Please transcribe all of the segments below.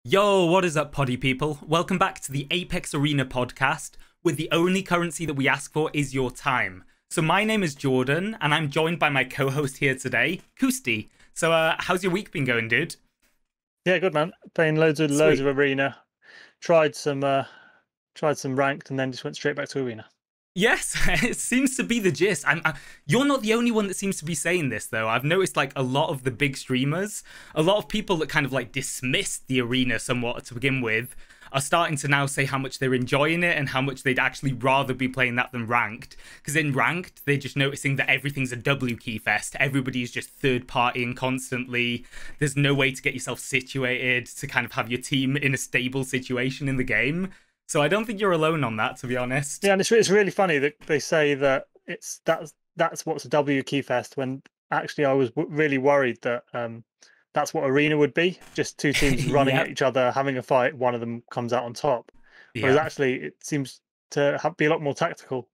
Yo, what is up, poddy people? Welcome back to the Apex Arena podcast, where the only currency that we ask for is your time. So my name is Jordan, and I'm joined by my co-host here today, Kusti. So how's your week been going, dude? Yeah, good man. Playing loads of arena. Tried some ranked, and then just went straight back to arena. Yes, it seems to be the gist. You're not the only one that seems to be saying this, though. I've noticed, like, a lot of the big streamers, a lot of people that kind of, like, dismissed the arena somewhat to begin with, are starting to now say how much they're enjoying it and how much they'd actually rather be playing that than ranked. Because in ranked, they're just noticing that everything's a W key fest. Everybody's just third-partying constantly. There's no way to get yourself situated to kind of have your team in a stable situation in the game. So I don't think you're alone on that, to be honest. Yeah, and it's really funny that they say that that's what's a W key fest, when actually I was really worried that that's what arena would be. Just two teams running at each other, having a fight, one of them comes out on top. Whereas actually it seems to be a lot more tactical.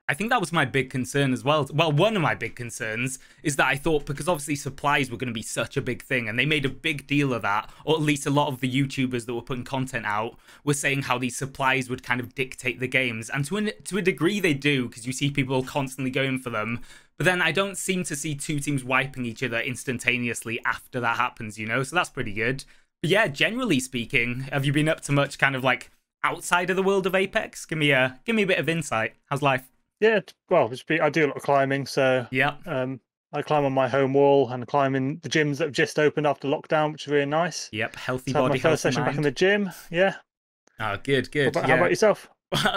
I think that was my big concern as well. Well, one of my big concerns is that I thought, because obviously supplies were going to be such a big thing, and they made a big deal of that, or at least a lot of the YouTubers that were putting content out were saying how these supplies would kind of dictate the games. And to a degree they do, because you see people constantly going for them. But then I don't seem to see two teams wiping each other instantaneously after that happens, you know? So that's pretty good. But yeah, generally speaking, have you been up to much kind of like outside of the world of Apex? Give me a bit of insight. How's life? Yeah, well, I do a lot of climbing, so yeah. I climb on my home wall and climb in the gyms that have just opened after lockdown, which is really nice. Yep, healthy so body, my first session mind. Back in the gym. Yeah. Oh, good. How about yourself?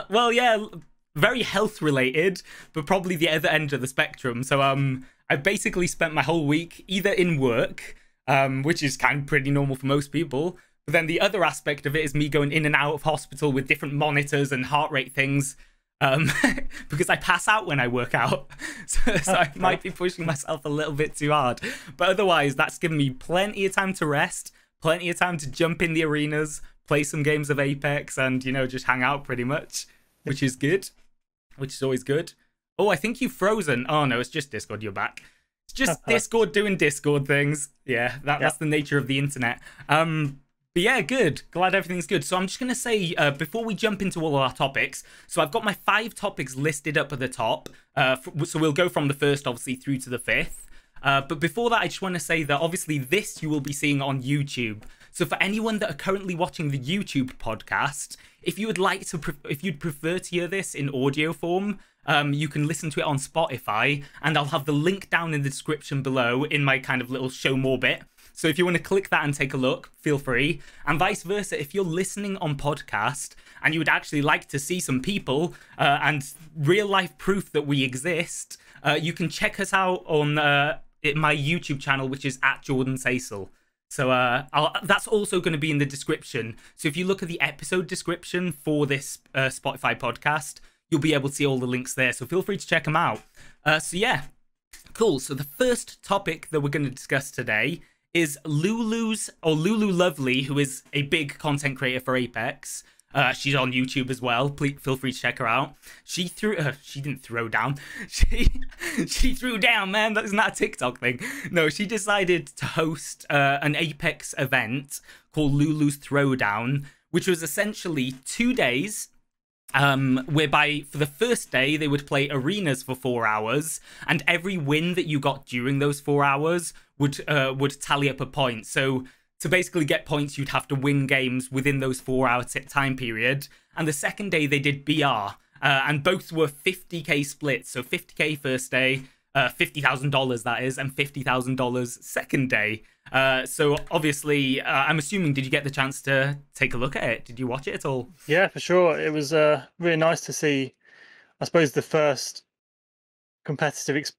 Well, yeah, very health related, but probably the other end of the spectrum. So I basically spent my whole week either in work, which is kind of pretty normal for most people. But then the other aspect of it is me going in and out of hospital with different monitors and heart rate things. Because I pass out when I work out, so I might be pushing myself a little bit too hard, but otherwise that's given me plenty of time to rest, plenty of time to jump in the arenas, play some games of Apex, and, you know, just hang out pretty much, which is good, which is always good. Oh, I think you've frozen. Oh no, it's just Discord. You're back. It's just Discord doing Discord things. Yeah, that's the nature of the internet. But yeah, good. Glad everything's good. So I'm just going to say, before we jump into all of our topics, so I've got my 5 topics listed up at the top. So we'll go from the first, obviously, through to the 5th. But before that, I just want to say that, obviously, this you will be seeing on YouTube. So for anyone that are currently watching the YouTube podcast, if you would like to, if you'd prefer to hear this in audio form, you can listen to it on Spotify, and I'll have the link down in the description below in my kind of little show more bit. So if you want to click that and take a look, feel free. And vice versa, if you're listening on podcast and you would actually like to see some people and real life proof that we exist, you can check us out on my YouTube channel, which is @JordanSaysel. So that's also going to be in the description. So if you look at the episode description for this Spotify podcast, you'll be able to see all the links there. So feel free to check them out. So yeah, cool. So the first topic that we're going to discuss today is Lululovely, who is a big content creator for Apex. She's on YouTube as well. Please feel free to check her out. She didn't throw down. She threw down, man. Isn't that a TikTok thing? No, she decided to host an Apex event called Lulu's Throwdown, which was essentially 2 days. Whereby for the first day they would play arenas for 4 hours, and every win that you got during those 4 hours would tally up a point. So to basically get points, you'd have to win games within those 4-hour time period. And the second day they did BR, and both were 50k splits. So 50k first day, $50,000 that is, and $50,000 second day. So obviously, I'm assuming, did you get the chance to take a look at it? Did you watch it at all? Yeah, for sure. It was really nice to see, I suppose, the first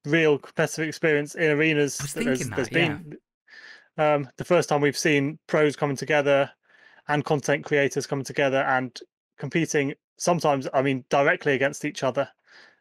real competitive experience in arenas. I was thinking there's been. The first time we've seen pros coming together and content creators coming together and competing, sometimes, I mean, directly against each other.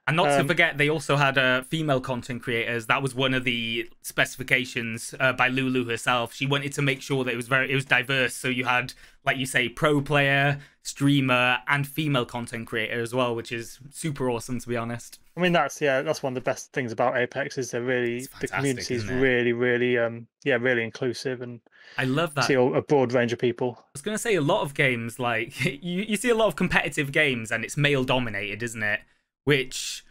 And not to forget, they also had female content creators. That was one of the specifications by Lulu herself. She wanted to make sure that it was diverse. So you had, like you say, pro player, streamer, and female content creator as well, which is super awesome, to be honest. I mean, that's one of the best things about Apex is It's the fantastic, community is isn't it? really really inclusive, and I love you see that. a broad range of people. I was gonna say a lot of games like you see a lot of competitive games and it's male dominated, isn't it? Which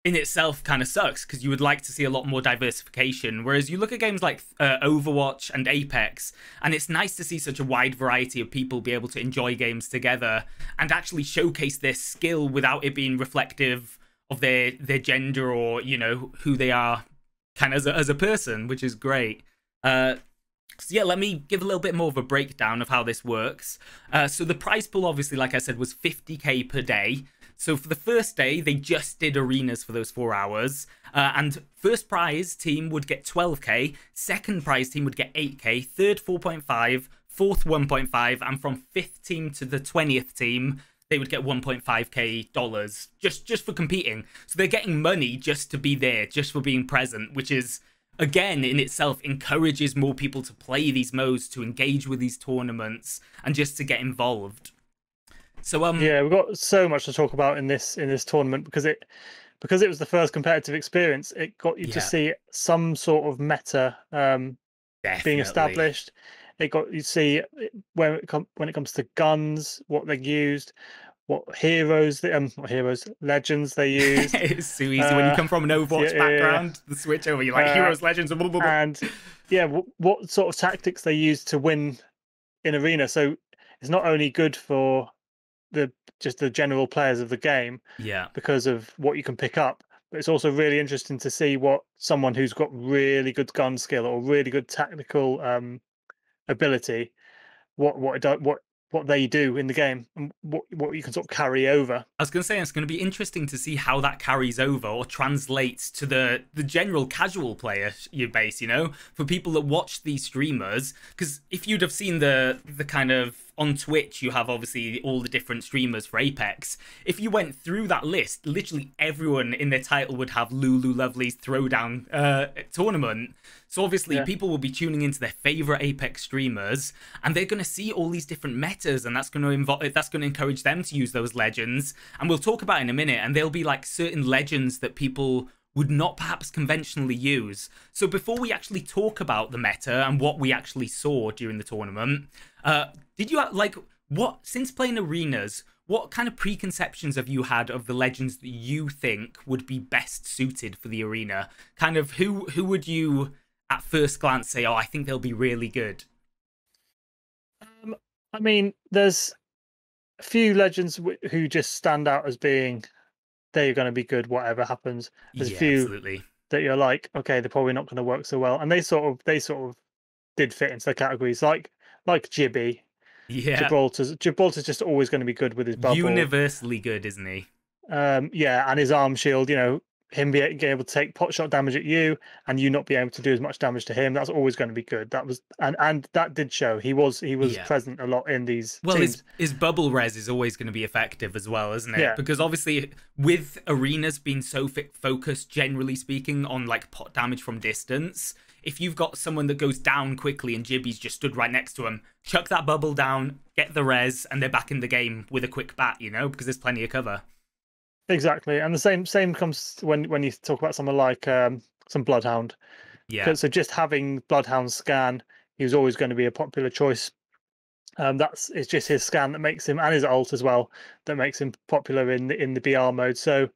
in itself kind of sucks because you would like to see a lot more diversification. Whereas you look at games like Overwatch and Apex, and it's nice to see such a wide variety of people be able to enjoy games together and actually showcase their skill without it being reflective of their gender or, you know, who they are kind of as a person, which is great. So yeah, let me give a little bit more of a breakdown of how this works. So the prize pool, obviously, like I said, was 50k per day. So for the first day, they just did arenas for those 4 hours. And first prize team would get 12k, second prize team would get 8k, third 4.5, fourth 1.5, and from 5th team to the 20th team, they would get 1.5k dollars just for competing. So they're getting money just to be there, just for being present, which is, again, in itself encourages more people to play these modes, to engage with these tournaments, and just to get involved. So Yeah, we've got so much to talk about in this tournament because it was the first competitive experience. It got you to see some sort of meta being definitely. established. It got you to see when it comes to guns, what they used, what heroes, not heroes, legends they used. It's so easy when you come from an Overwatch Yeah. background. The switch over, you're like heroes, legends, blah, blah, blah. And yeah, what sort of tactics they used to win in arena. So it's not only good for just the general players of the game Yeah. because of what you can pick up, but it's also really interesting to see what someone who's got really good gun skill or really good tactical ability, what they do in the game, and what you can sort of carry over. I was going to say it's going to be interesting to see how that carries over or translates to the general casual player base, you know, for people that watch these streamers. Because if you'd have seen the kind of on Twitch, you have obviously all the different streamers for Apex. If you went through that list, literally everyone in their title would have Lululovely's Throwdown tournament. So obviously people will be tuning into their favorite Apex streamers, and they're going to see all these different metas, and that's going to encourage them to use those legends. And we'll talk about it in a minute, and there'll be like certain legends that people would not perhaps conventionally use. So before we actually talk about the meta and what we actually saw during the tournament, did you like since playing arenas, what kind of preconceptions have you had of the legends that you think would be best suited for the arena? Kind of who would you at first glance say, oh, I think they'll be really good? I mean, there's a few legends who just stand out as being they're going to be good whatever happens. There's a Yeah, few absolutely. that you're like, okay, they're probably not going to work so well, and they sort of did fit into the categories, like Gibby. Yeah, Gibraltar's just always going to be good with his bubble. universally good, isn't he? Yeah, and his arm shield, you know, him being able to take pot shot damage at you and you not be able to do as much damage to him, that's always going to be good. That was and that did show. He was Yeah. present a lot in these Well, teams. his bubble res is always going to be effective as well, isn't it? Yeah, Because obviously, with arenas being so focused, generally speaking, on like pot damage from distance, if you've got someone that goes down quickly and Jibby's just stood right next to him, chuck that bubble down, get the res, and they're back in the game with a quick bat, you know, because there's plenty of cover. exactly. And the same comes when you talk about someone like some Bloodhound. Yeah. So just having Bloodhound scan, he was always going to be a popular choice. It's just his scan that makes him, and his ult as well, that makes him popular in the BR mode. So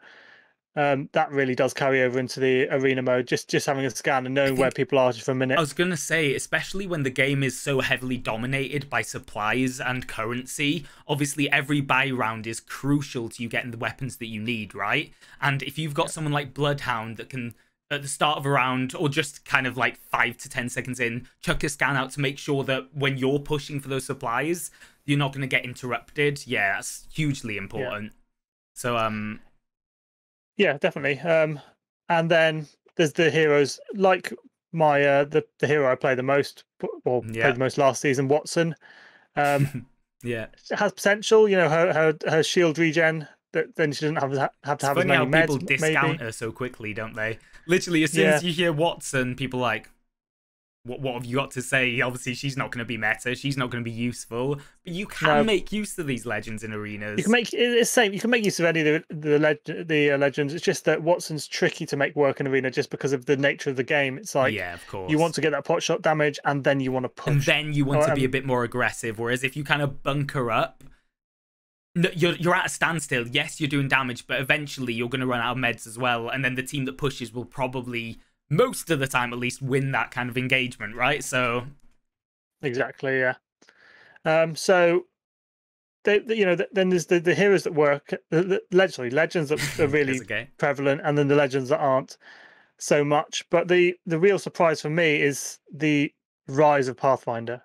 that really does carry over into the arena mode. Just having a scan and knowing where people are just for a minute. I was going to say, especially when the game is so heavily dominated by supplies and currency, obviously every buy round is crucial to you getting the weapons that you need, right? And if you've got someone like Bloodhound that can, at the start of a round, or just kind of like 5 to 10 seconds in, chuck a scan out to make sure that when you're pushing for those supplies, you're not going to get interrupted. Yeah, that's hugely important. So, yeah, definitely. And then there's the heroes like my the hero I play the most, or played the most last season, Watson. Yeah, has potential. You know, her shield regen. That then she doesn't have to have as many meds. People discount her so quickly, don't they? Literally, as soon as you hear Watson, people like, what have you got to say? Obviously, she's not going to be meta. She's not going to be useful. But you can No. make use of these legends in arenas. You can make it's same. You can make use of any of the legends. It's just that Watson's tricky to make work in arena just because of the nature of the game. It's like, yeah, of course, you want to get that pot shot damage, and then you want to push, and then you want to be a bit more aggressive. Whereas if you kind of bunker up, you're at a standstill. Yes, you're doing damage, but eventually you're going to run out of meds as well. And then the team that pushes will probably, most of the time at least, win that kind of engagement, right? So exactly, yeah. So then there's the heroes that work, legends that are really prevalent, and then the legends that aren't so much. But the real surprise for me is the rise of Pathfinder.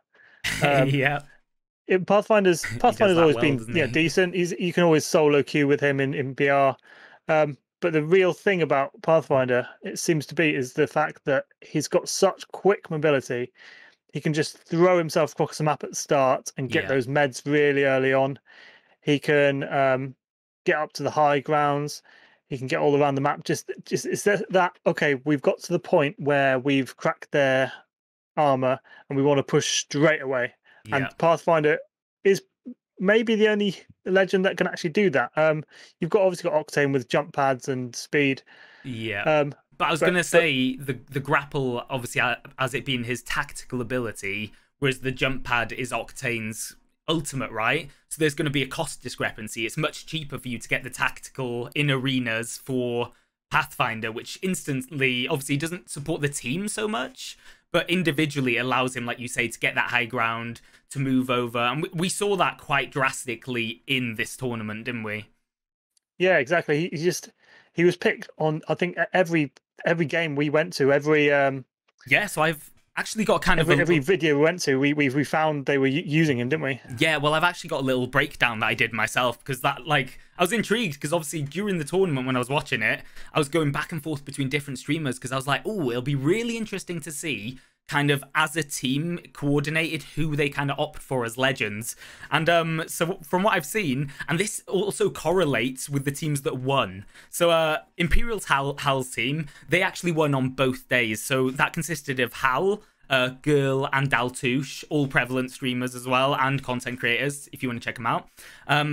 Yeah. Pathfinder's always been decent. You can always solo queue with him in BR. But the real thing about Pathfinder, it seems to be, is the fact that he's got such quick mobility. He can just throw himself across the map at the start and get those meds really early on. He can get up to the high grounds. He can get all around the map. Just is that okay? We've got to the point where we've cracked their armor and we want to push straight away. Yeah. And Pathfinder is maybe the only legend that can actually do that. You've obviously got Octane with jump pads and speed. Yeah. But I was going to say the grapple, obviously, as it being his tactical ability, whereas the jump pad is Octane's ultimate, right? So there's going to be a cost discrepancy. It's much cheaper for you to get the tactical in arenas for Pathfinder, which instantly, obviously, doesn't support the team so much, but individually allows him, like you say, to get that high ground, to move over. And we saw that quite drastically in this tournament, didn't we? Yeah, exactly. He was picked on, I think, every game we went to, yeah, so I've actually got kind of every video we went to, we found they were using him, didn't we? Yeah, well, I've actually got a little breakdown that I did myself, because that, like, I was intrigued, because obviously during the tournament when I was watching it, I was going back and forth between different streamers, because I was like, oh, it'll be really interesting to see kind of as a team coordinated who they kind of opt for as legends. And so from what I've seen, and this also correlates with the teams that won. So Imperial's Hal's team, they actually won on both days. So that consisted of Hal, Girl, and Daltouche, all prevalent streamers as well, and content creators, if you want to check them out.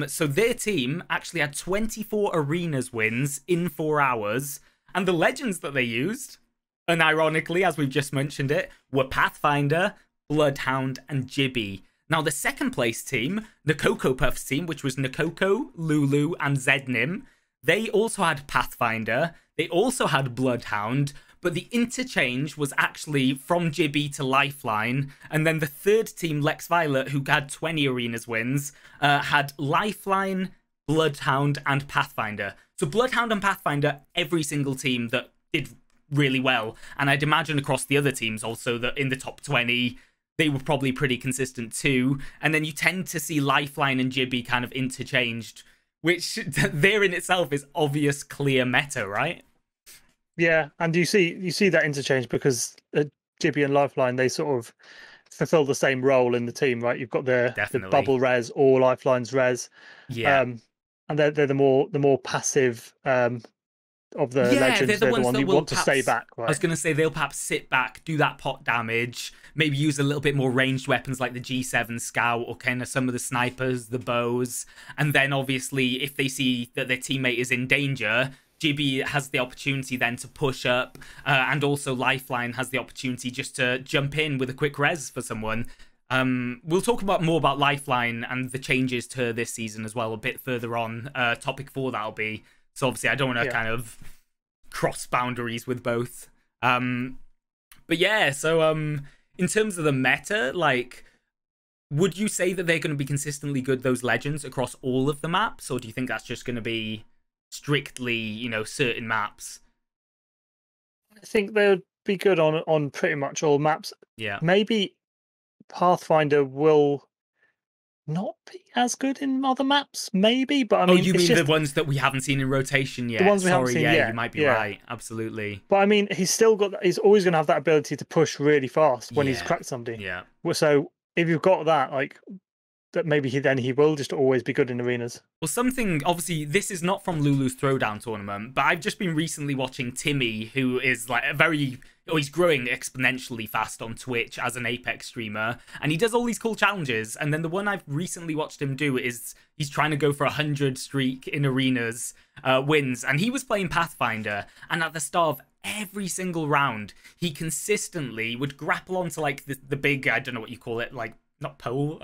So their team actually had 24 arenas wins in 4 hours, and the legends that they used, and ironically, as we've just mentioned it, were Pathfinder, Bloodhound, and Jibby. Now, the second place team, the Cocoa Puffs team, which was Nakoko, Lulu, and Zednim, they also had Pathfinder, they also had Bloodhound, but the interchange was actually from Jibby to Lifeline, and then the third team, Lex Violet, who had 20 arenas wins, had Lifeline, Bloodhound, and Pathfinder. So Bloodhound and Pathfinder, every single team that did really well, and I'd imagine across the other teams also that in the top 20 they were probably pretty consistent too. And then you tend to see Lifeline and Jibby kind of interchanged, which there in itself is obvious clear meta, right? Yeah, and you see that interchange because Jibby and Lifeline, they sort of fulfill the same role in the team, right? You've got the bubble res or Lifeline's res, and they're the more passive of the legends. They're the ones that you want to stay back, right? I was going to say they'll perhaps sit back, do that pot damage, maybe use a little bit more ranged weapons like the G7 Scout or kind of some of the snipers, the bows, and then obviously if they see that their teammate is in danger, Jibby has the opportunity then to push up, and also Lifeline has the opportunity just to jump in with a quick res for someone. We'll talk more about Lifeline and the changes to this season as well a bit further on. Topic 4 that'll be. So obviously I don't want to kind of cross boundaries with both. But yeah, so in terms of the meta, like, would you say that they're going to be consistently good, those legends, across all of the maps? Or do you think that's just going to be strictly, you know, certain maps? I think they would be good on pretty much all maps. Yeah. Maybe Pathfinder will not be as good in other maps, maybe, but I mean, you mean the ones that we haven't seen in rotation yet? The ones we haven't seen yet. You might be right. Absolutely. But I mean, he's always going to have that ability to push really fast when he's cracked somebody. Yeah. So if you've got that, like, that maybe he will just always be good in arenas. Well, something, obviously, this is not from Lulu's Throwdown tournament, but I've just been recently watching Timmy, who is like he's growing exponentially fast on Twitch as an Apex streamer, and he does all these cool challenges. And then the one I've recently watched him do is he's trying to go for 100 streak in arenas, wins, and he was playing Pathfinder, and at the start of every single round, he consistently would grapple onto like the big, I don't know what you call it, like, not pole,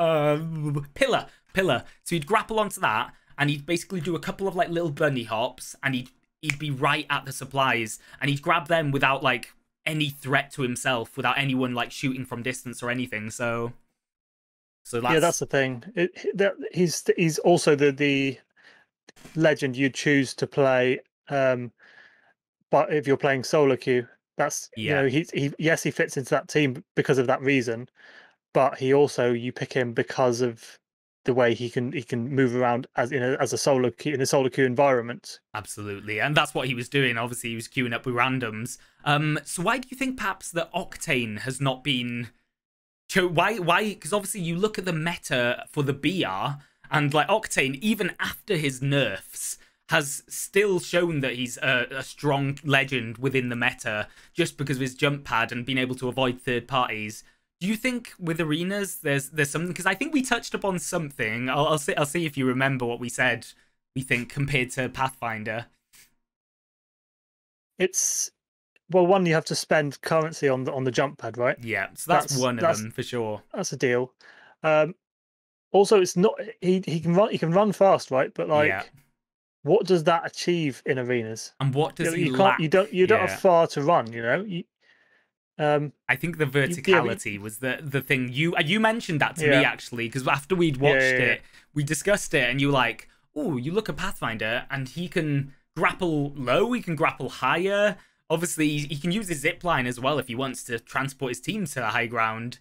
pillar. So he'd grapple onto that, and he'd basically do a couple of like little bunny hops, and he'd be right at the supplies, and he'd grab them without like any threat to himself, without anyone like shooting from distance or anything. So that's the thing. He's also the legend you'd choose to play. But if you're playing solo queue, that's you know he fits into that team because of that reason. But he also, you pick him because of the way he can move around as a solo queue in a solo queue environment. Absolutely, and that's what he was doing. Obviously, he was queuing up with randoms. So why do you think perhaps that Octane has not been? Why? Because obviously you look at the meta for the BR, and like Octane, even after his nerfs, has still shown that he's a strong legend within the meta just because of his jump pad and being able to avoid third parties. Do you think with arenas there's something? Because I think we touched upon something. I'll see if you remember what we said. We think compared to Pathfinder, it's one, you have to spend currency on the jump pad, right? Yeah, so that's one of them for sure. That's a deal. Also, it's not he can run fast, right? But like, what does that achieve in arenas? And what does he lack? You don't have far to run. You know. I think the verticality was the thing you mentioned that to me actually, because after we'd watched it, we discussed it, and you were like, oh, you look at Pathfinder and he can grapple low, he can grapple higher. Obviously, he can use his zipline as well if he wants to transport his team to the high ground.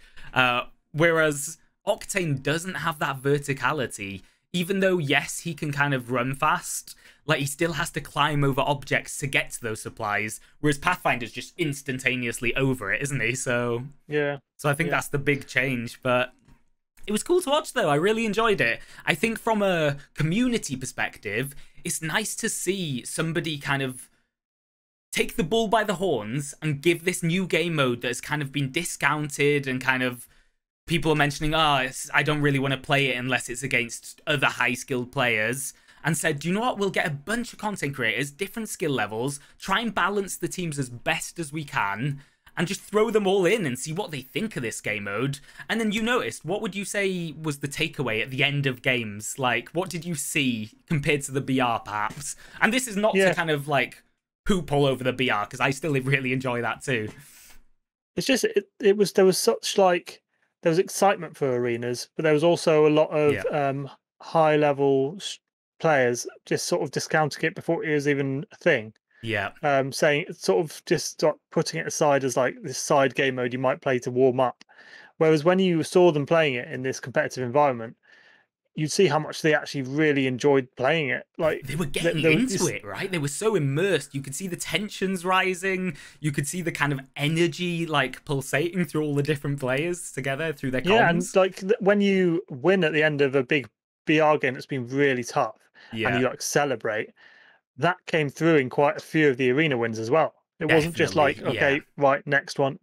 Whereas Octane doesn't have that verticality. Even though, yes, he can kind of run fast, like he still has to climb over objects to get to those supplies, whereas Pathfinder's just instantaneously over it, isn't he? So I think that's the big change. But it was cool to watch, though. I really enjoyed it. I think from a community perspective, it's nice to see somebody kind of take the bull by the horns and give this new game mode that has kind of been discounted, and kind of people are mentioning, I don't really want to play it unless it's against other high-skilled players, and said, do you know what, we'll get a bunch of content creators, different skill levels, try and balance the teams as best as we can, and just throw them all in and see what they think of this game mode. And then you noticed, what would you say was the takeaway at the end of games? Like, what did you see compared to the BR, perhaps? And this is not to kind of, like, poop all over the BR, because I still really enjoy that too. It's just, there was such, like, there was excitement for arenas, but there was also a lot of high-level players just sort of discounting it before it was even a thing. Yeah. Saying, sort of just start putting it aside as like this side game mode you might play to warm up. Whereas when you saw them playing it in this competitive environment, you'd see how much they actually really enjoyed playing it. Like, they were getting into it, right? They were so immersed. You could see the tensions rising. You could see the kind of energy like pulsating through all the different players together through their comms. Yeah, and like when you win at the end of a big BR game that's been really tough, and you like celebrate, that came through in quite a few of the arena wins as well. It wasn't just like, okay, right, next one.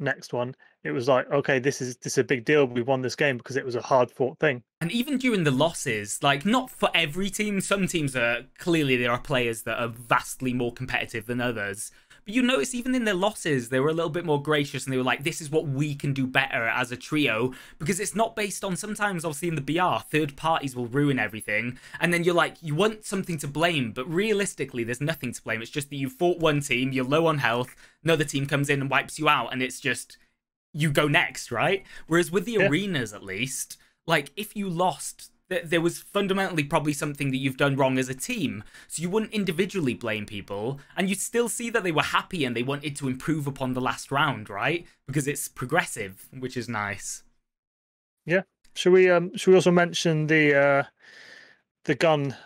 It was like, okay, this is a big deal. We won this game because it was a hard fought thing. And even during the losses, like, not for every team. Some teams are clearly, there are players that are vastly more competitive than others. But you notice even in their losses, they were a little bit more gracious, and they were like, this is what we can do better as a trio, because it's not based on, sometimes obviously in the BR, third parties will ruin everything. And then you're like, you want something to blame, but realistically, there's nothing to blame. It's just that you fought one team, you're low on health, another team comes in and wipes you out, and it's just, you go next, right? Whereas with the arenas, at least, like, if you lost, there was fundamentally probably something that you've done wrong as a team. So you wouldn't individually blame people, and you'd still see that they were happy and they wanted to improve upon the last round, right? Because it's progressive, which is nice. Yeah. Should we also mention the gun,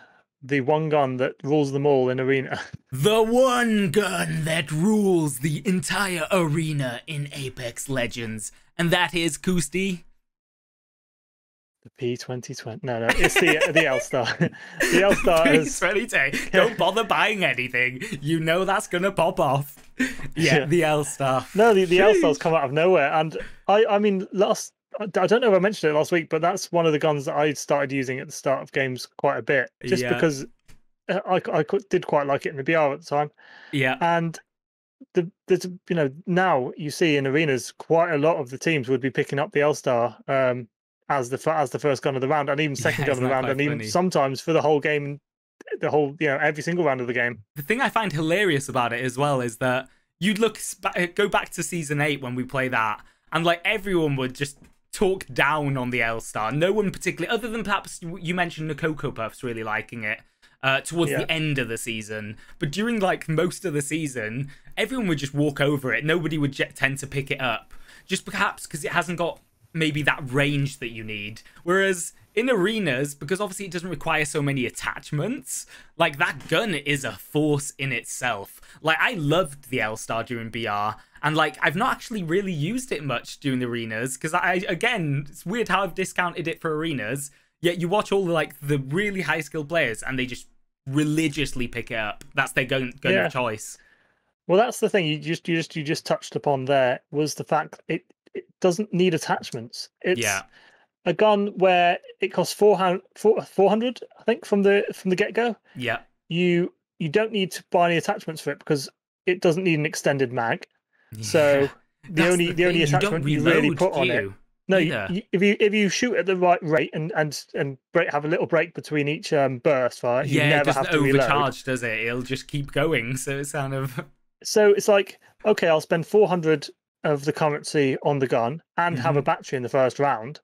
the one gun that rules them all in arena? The one gun that rules the entire arena in Apex Legends, and that is Koosty. The P2020. No, it's the L Star. The L Star is P20. Don't bother buying anything. You know that's gonna pop off. Yeah, the L Star. No, the L Star's come out of nowhere, and I mean, I don't know if I mentioned it last week, but that's one of the guns that I started using at the start of games quite a bit, just because I did quite like it in the BR at the time. Yeah, and there's now you see in arenas quite a lot of the teams would be picking up the L Star as the first gun of the round, and even second gun of the round, and even sometimes for the whole game, the whole every single round of the game. The thing I find hilarious about it as well is that you'd go back to season 8 when we play that, and like everyone would just talk down on the L Star. No one particularly, other than perhaps you mentioned the Cocoa Puffs really liking it towards the end of the season. But during like most of the season, everyone would just walk over it. Nobody would tend to pick it up, just perhaps because it hasn't got maybe that range that you need. Whereas in arenas, because obviously it doesn't require so many attachments, like that gun is a force in itself. Like I loved the L Star during BR, and like I've not actually really used it much during the arenas, because again, it's weird how I've discounted it for arenas, yet you watch all the really high skilled players and they just religiously pick it up. That's their gun of choice. Well, that's the thing you just touched upon there, was the fact it doesn't need attachments. It's a gun where it costs 400, I think, from the get-go. Yeah. You don't need to buy any attachments for it because it doesn't need an extended mag. Yeah. So the only attachment you really put on it. No, if you shoot at the right rate and have a little break between each burst fire, you never have to overcharge, does it? It'll just keep going. So it's kind of it's like, okay, I'll spend 400 of the currency on the gun and have a battery in the first round.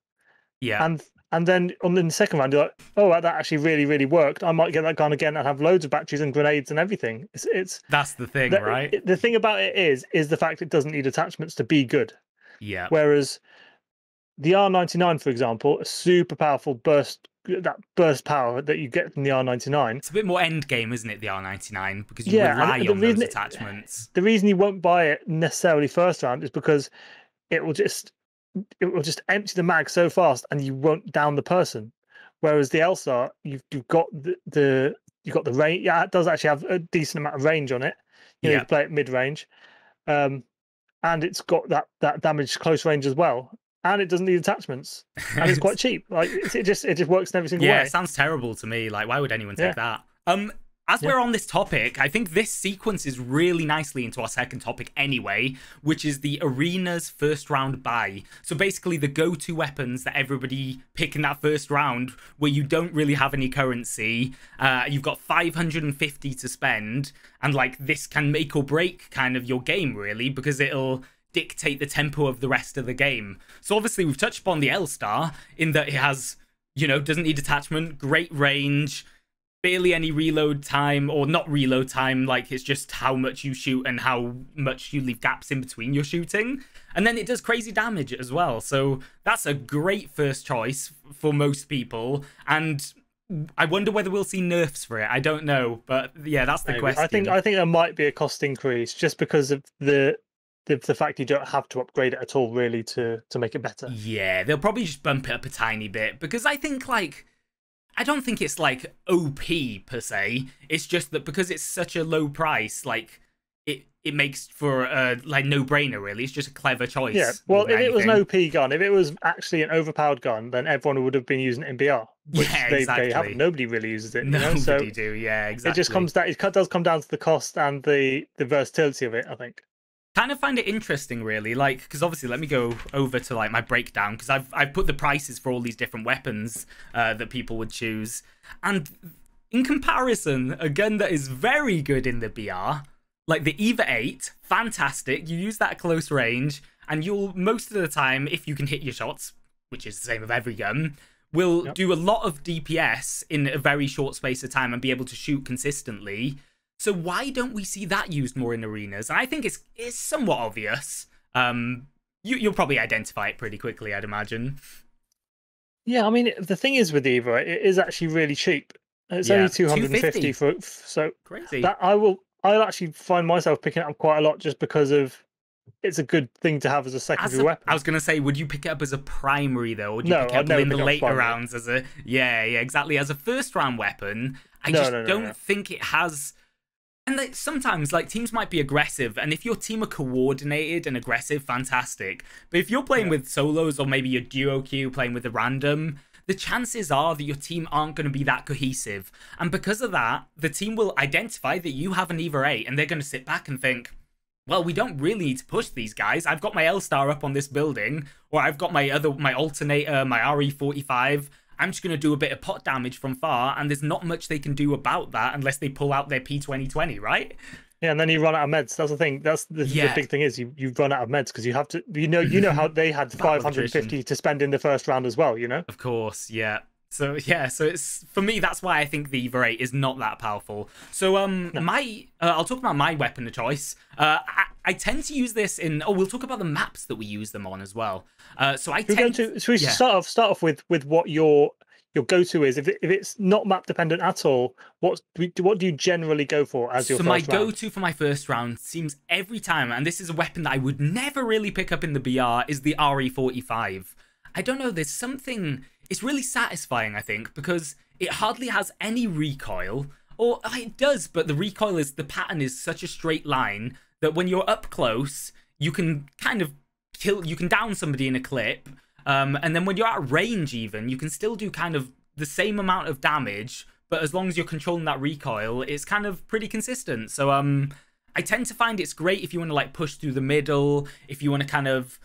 Yeah. And then in the second round, you're like, oh, that actually really, really worked. I might get that gun again and have loads of batteries and grenades and everything. That's the thing, right? The thing about it is the fact it doesn't need attachments to be good. Yeah. Whereas the R99, for example, a super powerful burst power that you get from the R99. It's a bit more end game, isn't it, the R99? Because you rely on those attachments. The reason you won't buy it necessarily first round is because it will just empty the mag so fast and you won't down the person. Whereas the L Star, you've got the range. Yeah, it does actually have a decent amount of range on it. You can play it mid range, and it's got that damage close range as well. And it doesn't need attachments, and it's quite cheap. Like it just works in every single way. Yeah, it sounds terrible to me. Like, why would anyone take that? As we're on this topic, I think this sequences really nicely into our second topic anyway, which is the arena's first round buy. So basically the go-to weapons that everybody pick in that first round, where you don't really have any currency. You've got 550 to spend, and like this can make or break kind of your game really, because it'll dictate the tempo of the rest of the game. So obviously we've touched upon the L Star in that it has, doesn't need attachment, great range, barely any reload time, or not reload time, like it's just how much you shoot and how much you leave gaps in between your shooting. And then it does crazy damage as well. So that's a great first choice for most people. And I wonder whether we'll see nerfs for it. I don't know. But yeah, that's the question. I think there might be a cost increase just because of the fact you don't have to upgrade it at all, really, to make it better. Yeah, they'll probably just bump it up a tiny bit, because I think, like, I don't think it's, like, OP, per se. It's just that because it's such a low price, like, it makes for a, like, no-brainer, really. It's just a clever choice. Yeah, well, if it was an OP gun, if it was actually an overpowered gun, then everyone would have been using it in BR. Which they haven't. Nobody really uses it. Nobody do, yeah, exactly. It just comes down, it does come down to the cost and the versatility of it, I think. Kind of find it interesting, really, like, because obviously let me go over to like my breakdown, because I've put the prices for all these different weapons that people would choose, and in comparison, a gun that is very good in the BR, like the EVA 8, fantastic. You use that at close range, and you'll most of the time, if you can hit your shots, which is the same of every gun, will do a lot of DPS in a very short space of time and be able to shoot consistently. So why don't we see that used more in arenas? And I think it's somewhat obvious. You'll probably identify it pretty quickly, I'd imagine. Yeah, I mean, the thing is with EVA, it is actually really cheap. It's only 250 so crazy. That I'll actually find myself picking it up quite a lot just because of it's a good thing to have as a secondary weapon. I was gonna say, would you pick it up as a primary though, or would you No, pick it I'd up never in the pick up later primary. rounds as a yeah, exactly, as a first round weapon? I No, just no, no, don't no. think it has. And like, sometimes like teams might be aggressive, and if your team are coordinated and aggressive, fantastic. But if you're playing with solos, or maybe your duo queue playing with a random, the chances are that your team aren't going to be that cohesive. And because of that, the team will identify that you have an Eva 8, and they're going to sit back and think, well, we don't really need to push these guys. I've got my L-Star up on this building, or I've got my alternator, my RE45. I'm just going to do a bit of pot damage from far, and there's not much they can do about that unless they pull out their P2020, right? Yeah, and then you run out of meds. That's the thing. That's the big thing is you run out of meds because you have to. You know how they had 550 to spend in the first round as well. You know. Of course, yeah. So it's for me. That's why I think the Eva 8 is not that powerful. So I'll talk about my weapon of choice. I tend to use this in. Oh, we'll talk about the maps that we use them on as well. So we should start off with what your go-to is. If it's not map dependent at all, what do you generally go for as your first round? So my go-to for my first round seems every time, and this is a weapon that I would never really pick up in the BR, is the RE45. I don't know, there's something. It's really satisfying, I think, because it hardly has any recoil, or it does, but the recoil is, the pattern is such a straight line that when you're up close, you can kind of you can down somebody in a clip, and then when you're at range even, you can still do kind of the same amount of damage, but as long as you're controlling that recoil, it's kind of pretty consistent. So I tend to find it's great if you want to like push through the middle, if you want to kind of,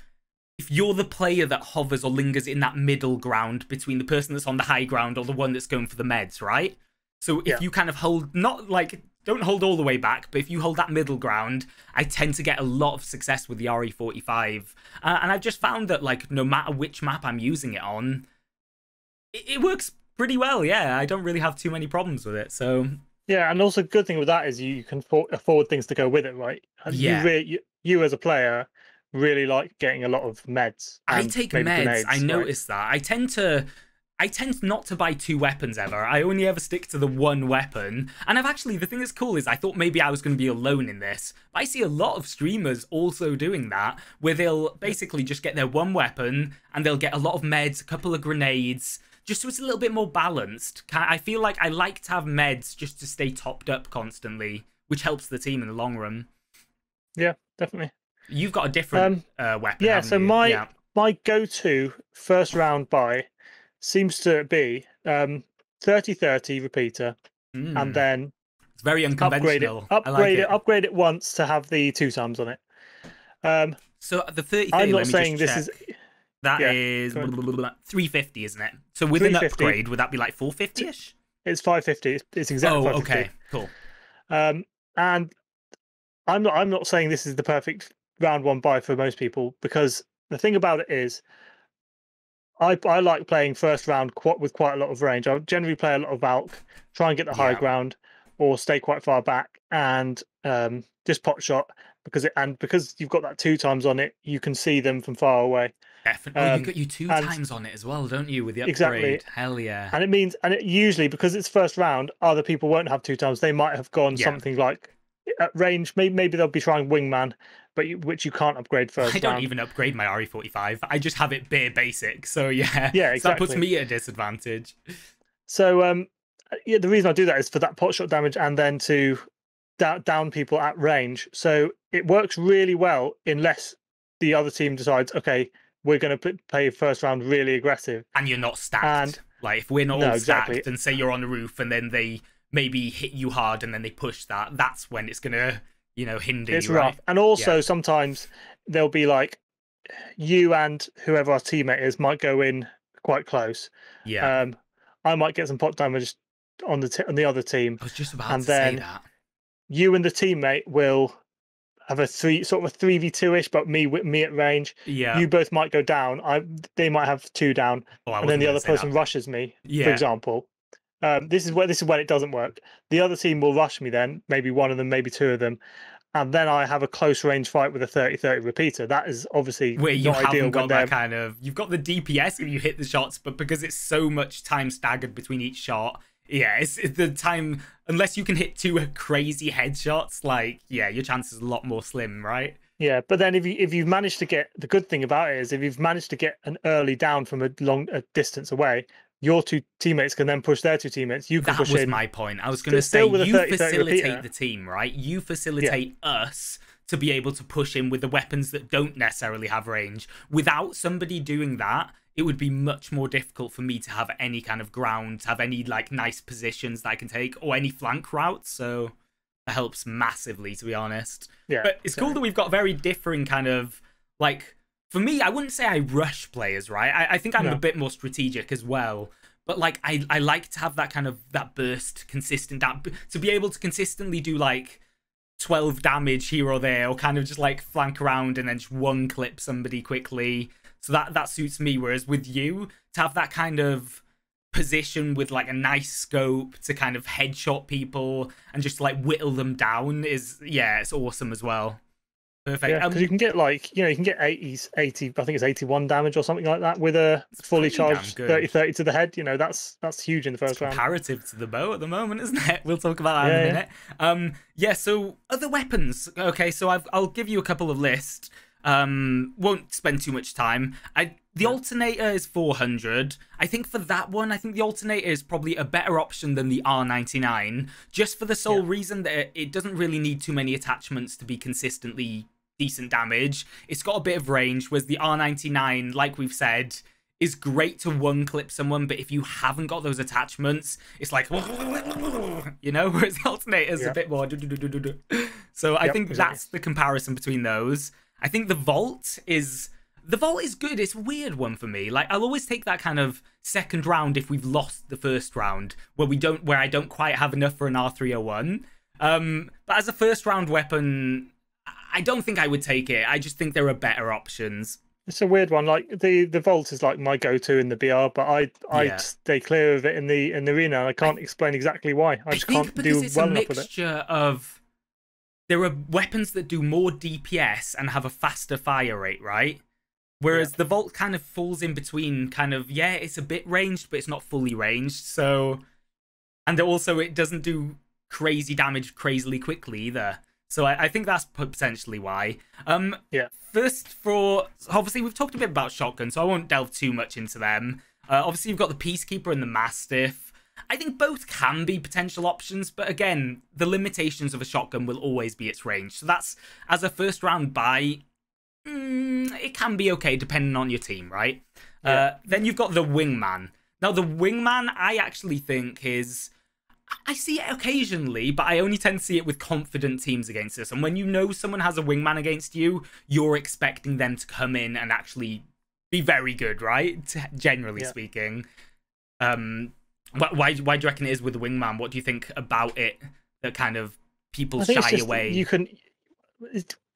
if you're the player that hovers or lingers in that middle ground between the person that's on the high ground or the one that's going for the meds, right? So if you kind of hold, not like, don't hold all the way back, but if you hold that middle ground, I tend to get a lot of success with the RE45. And I've just found that, like, no matter which map I'm using it on, it works pretty well, yeah. I don't really have too many problems with it, so... Yeah, and also the good thing with that is you can afford things to go with it, right? Yeah. You as a player really like getting a lot of meds. I take meds, grenades, I noticed that. I tend not to buy two weapons ever. I only ever stick to the one weapon. And the thing that's cool is I thought maybe I was going to be alone in this. But I see a lot of streamers also doing that, where they'll basically just get their one weapon and they'll get a lot of meds, a couple of grenades, just so it's a little bit more balanced. I feel like I like to have meds just to stay topped up constantly, which helps the team in the long run. Yeah, definitely. You've got a different weapon. Yeah, so my go-to first round buy seems to be 30-30 repeater, and then it's very unconventional. Upgrade it once to have the 2x on it. So the 30. I'm not saying this is. That is 350, isn't it? So with an upgrade, would that be like 450-ish? It's 550. It's exactly 550. Okay, cool. And I'm not saying this is the perfect round one buy for most people, because the thing about it is, I like playing first round with quite a lot of range. I generally play a lot of Valk, try and get the high ground, or stay quite far back and just pot shot, because you've got that 2x on it, you can see them from far away. Definitely. You've got you 2x on it as well, don't you, with the upgrade? Exactly. Hell yeah. And it usually, because it's first round, other people won't have 2x. They might have gone something like at range. Maybe they'll be trying Wingman, which you can't upgrade first. I don't even upgrade my RE45. I just have it bare basic. So yeah, exactly. So that puts me at a disadvantage. So the reason I do that is for that pot shot damage, and then to down people at range. So it works really well unless the other team decides, okay, we're going to play first round really aggressive, and you're not stacked. Like if we're not all stacked, and say you're on the roof, and then they maybe hit you hard, and then they push that. That's when it's gonna, hinder you. It's rough, and also sometimes there'll be like you and whoever our teammate is might go in quite close. Yeah. I might get some pot damage on the other team. I was just about to say that. You and the teammate will have a 3v2-ish, but me at range. Yeah. You both might go down. They might have 2 down, and then the other person rushes me, for example. This is when it doesn't work. The other team will rush me then, maybe one of them, maybe 2 of them, and then I have a close range fight with a 30-30 repeater. That is obviously where you not ideal. Haven't got that kind of, you've got the DPS if you hit the shots, but because it's so much time staggered between each shot, it's the time, unless you can hit 2 crazy headshots, your chances are a lot more slim, right? Yeah, but then if you've managed to get, the good thing about it is if you've managed to get an early down from a distance away, your two teammates can then push their two teammates. You can That push was in. my point. I was going to say, Still with a you 30-30 facilitate repeater. the team, right? You facilitate us to be able to push in with the weapons that don't necessarily have range. Without somebody doing that, it would be much more difficult for me to have any kind of ground, to have any like nice positions that I can take, or any flank routes. So that helps massively, to be honest. Yeah, but it's cool that we've got very differing kind of like. For me, I wouldn't say I rush players, right? I think I'm a bit more strategic as well. But like, I like to have that kind of that burst, consistent to be able to consistently do like 12 damage here or there, or kind of just like flank around and then just one clip somebody quickly. So that suits me. Whereas with you, to have that kind of position with like a nice scope to kind of headshot people and just like whittle them down is, yeah, it's awesome as well. Perfect. Yeah, because you can get like, you can get 80, I think it's 81 damage or something like that with a fully charged 30-30 to the head. That's huge in the first round. Comparative to the bow at the moment, isn't it? We'll talk about that in a minute. Yeah, so other weapons. Okay, so I'll give you a couple of lists. Won't spend too much time. The alternator is 400. I think for that one, I think the alternator is probably a better option than the R99, just for the sole reason that it doesn't really need too many attachments to be consistently decent damage. It's got a bit of range, whereas the R99, like we've said, is great to one clip someone, but if you haven't got those attachments, it's like, whereas the alternator is a bit more. So I think that's the comparison between those. I think the vault is good. It's a weird one for me. Like, I'll always take that kind of second round if we've lost the first round, where I don't quite have enough for an R301. But as a first round weapon, I don't think I would take it. I just think there are better options. It's a weird one. Like the vault is like my go-to in the BR, but I stay clear of it in the arena. And I can't explain exactly why. I just can't do well enough with it. It's a mixture of, there are weapons that do more DPS and have a faster fire rate, right? Whereas the vault kind of falls in between, kind of, it's a bit ranged, but it's not fully ranged. So, and also it doesn't do crazy damage crazily quickly either. So I think that's potentially why. First, obviously we've talked a bit about shotgun, so I won't delve too much into them. Obviously you've got the Peacekeeper and the Mastiff. I think both can be potential options, but again, the limitations of a shotgun will always be its range. So that's, as a first round buy, it can be okay depending on your team, right? Then you've got the Wingman. Now the Wingman, I actually think is, I see it occasionally, but I only tend to see it with confident teams against us. And when you know someone has a Wingman against you, you're expecting them to come in and actually be very good, right? Generally speaking. Why do you reckon it is with the Wingman? What do you think about it that kind of people shy away?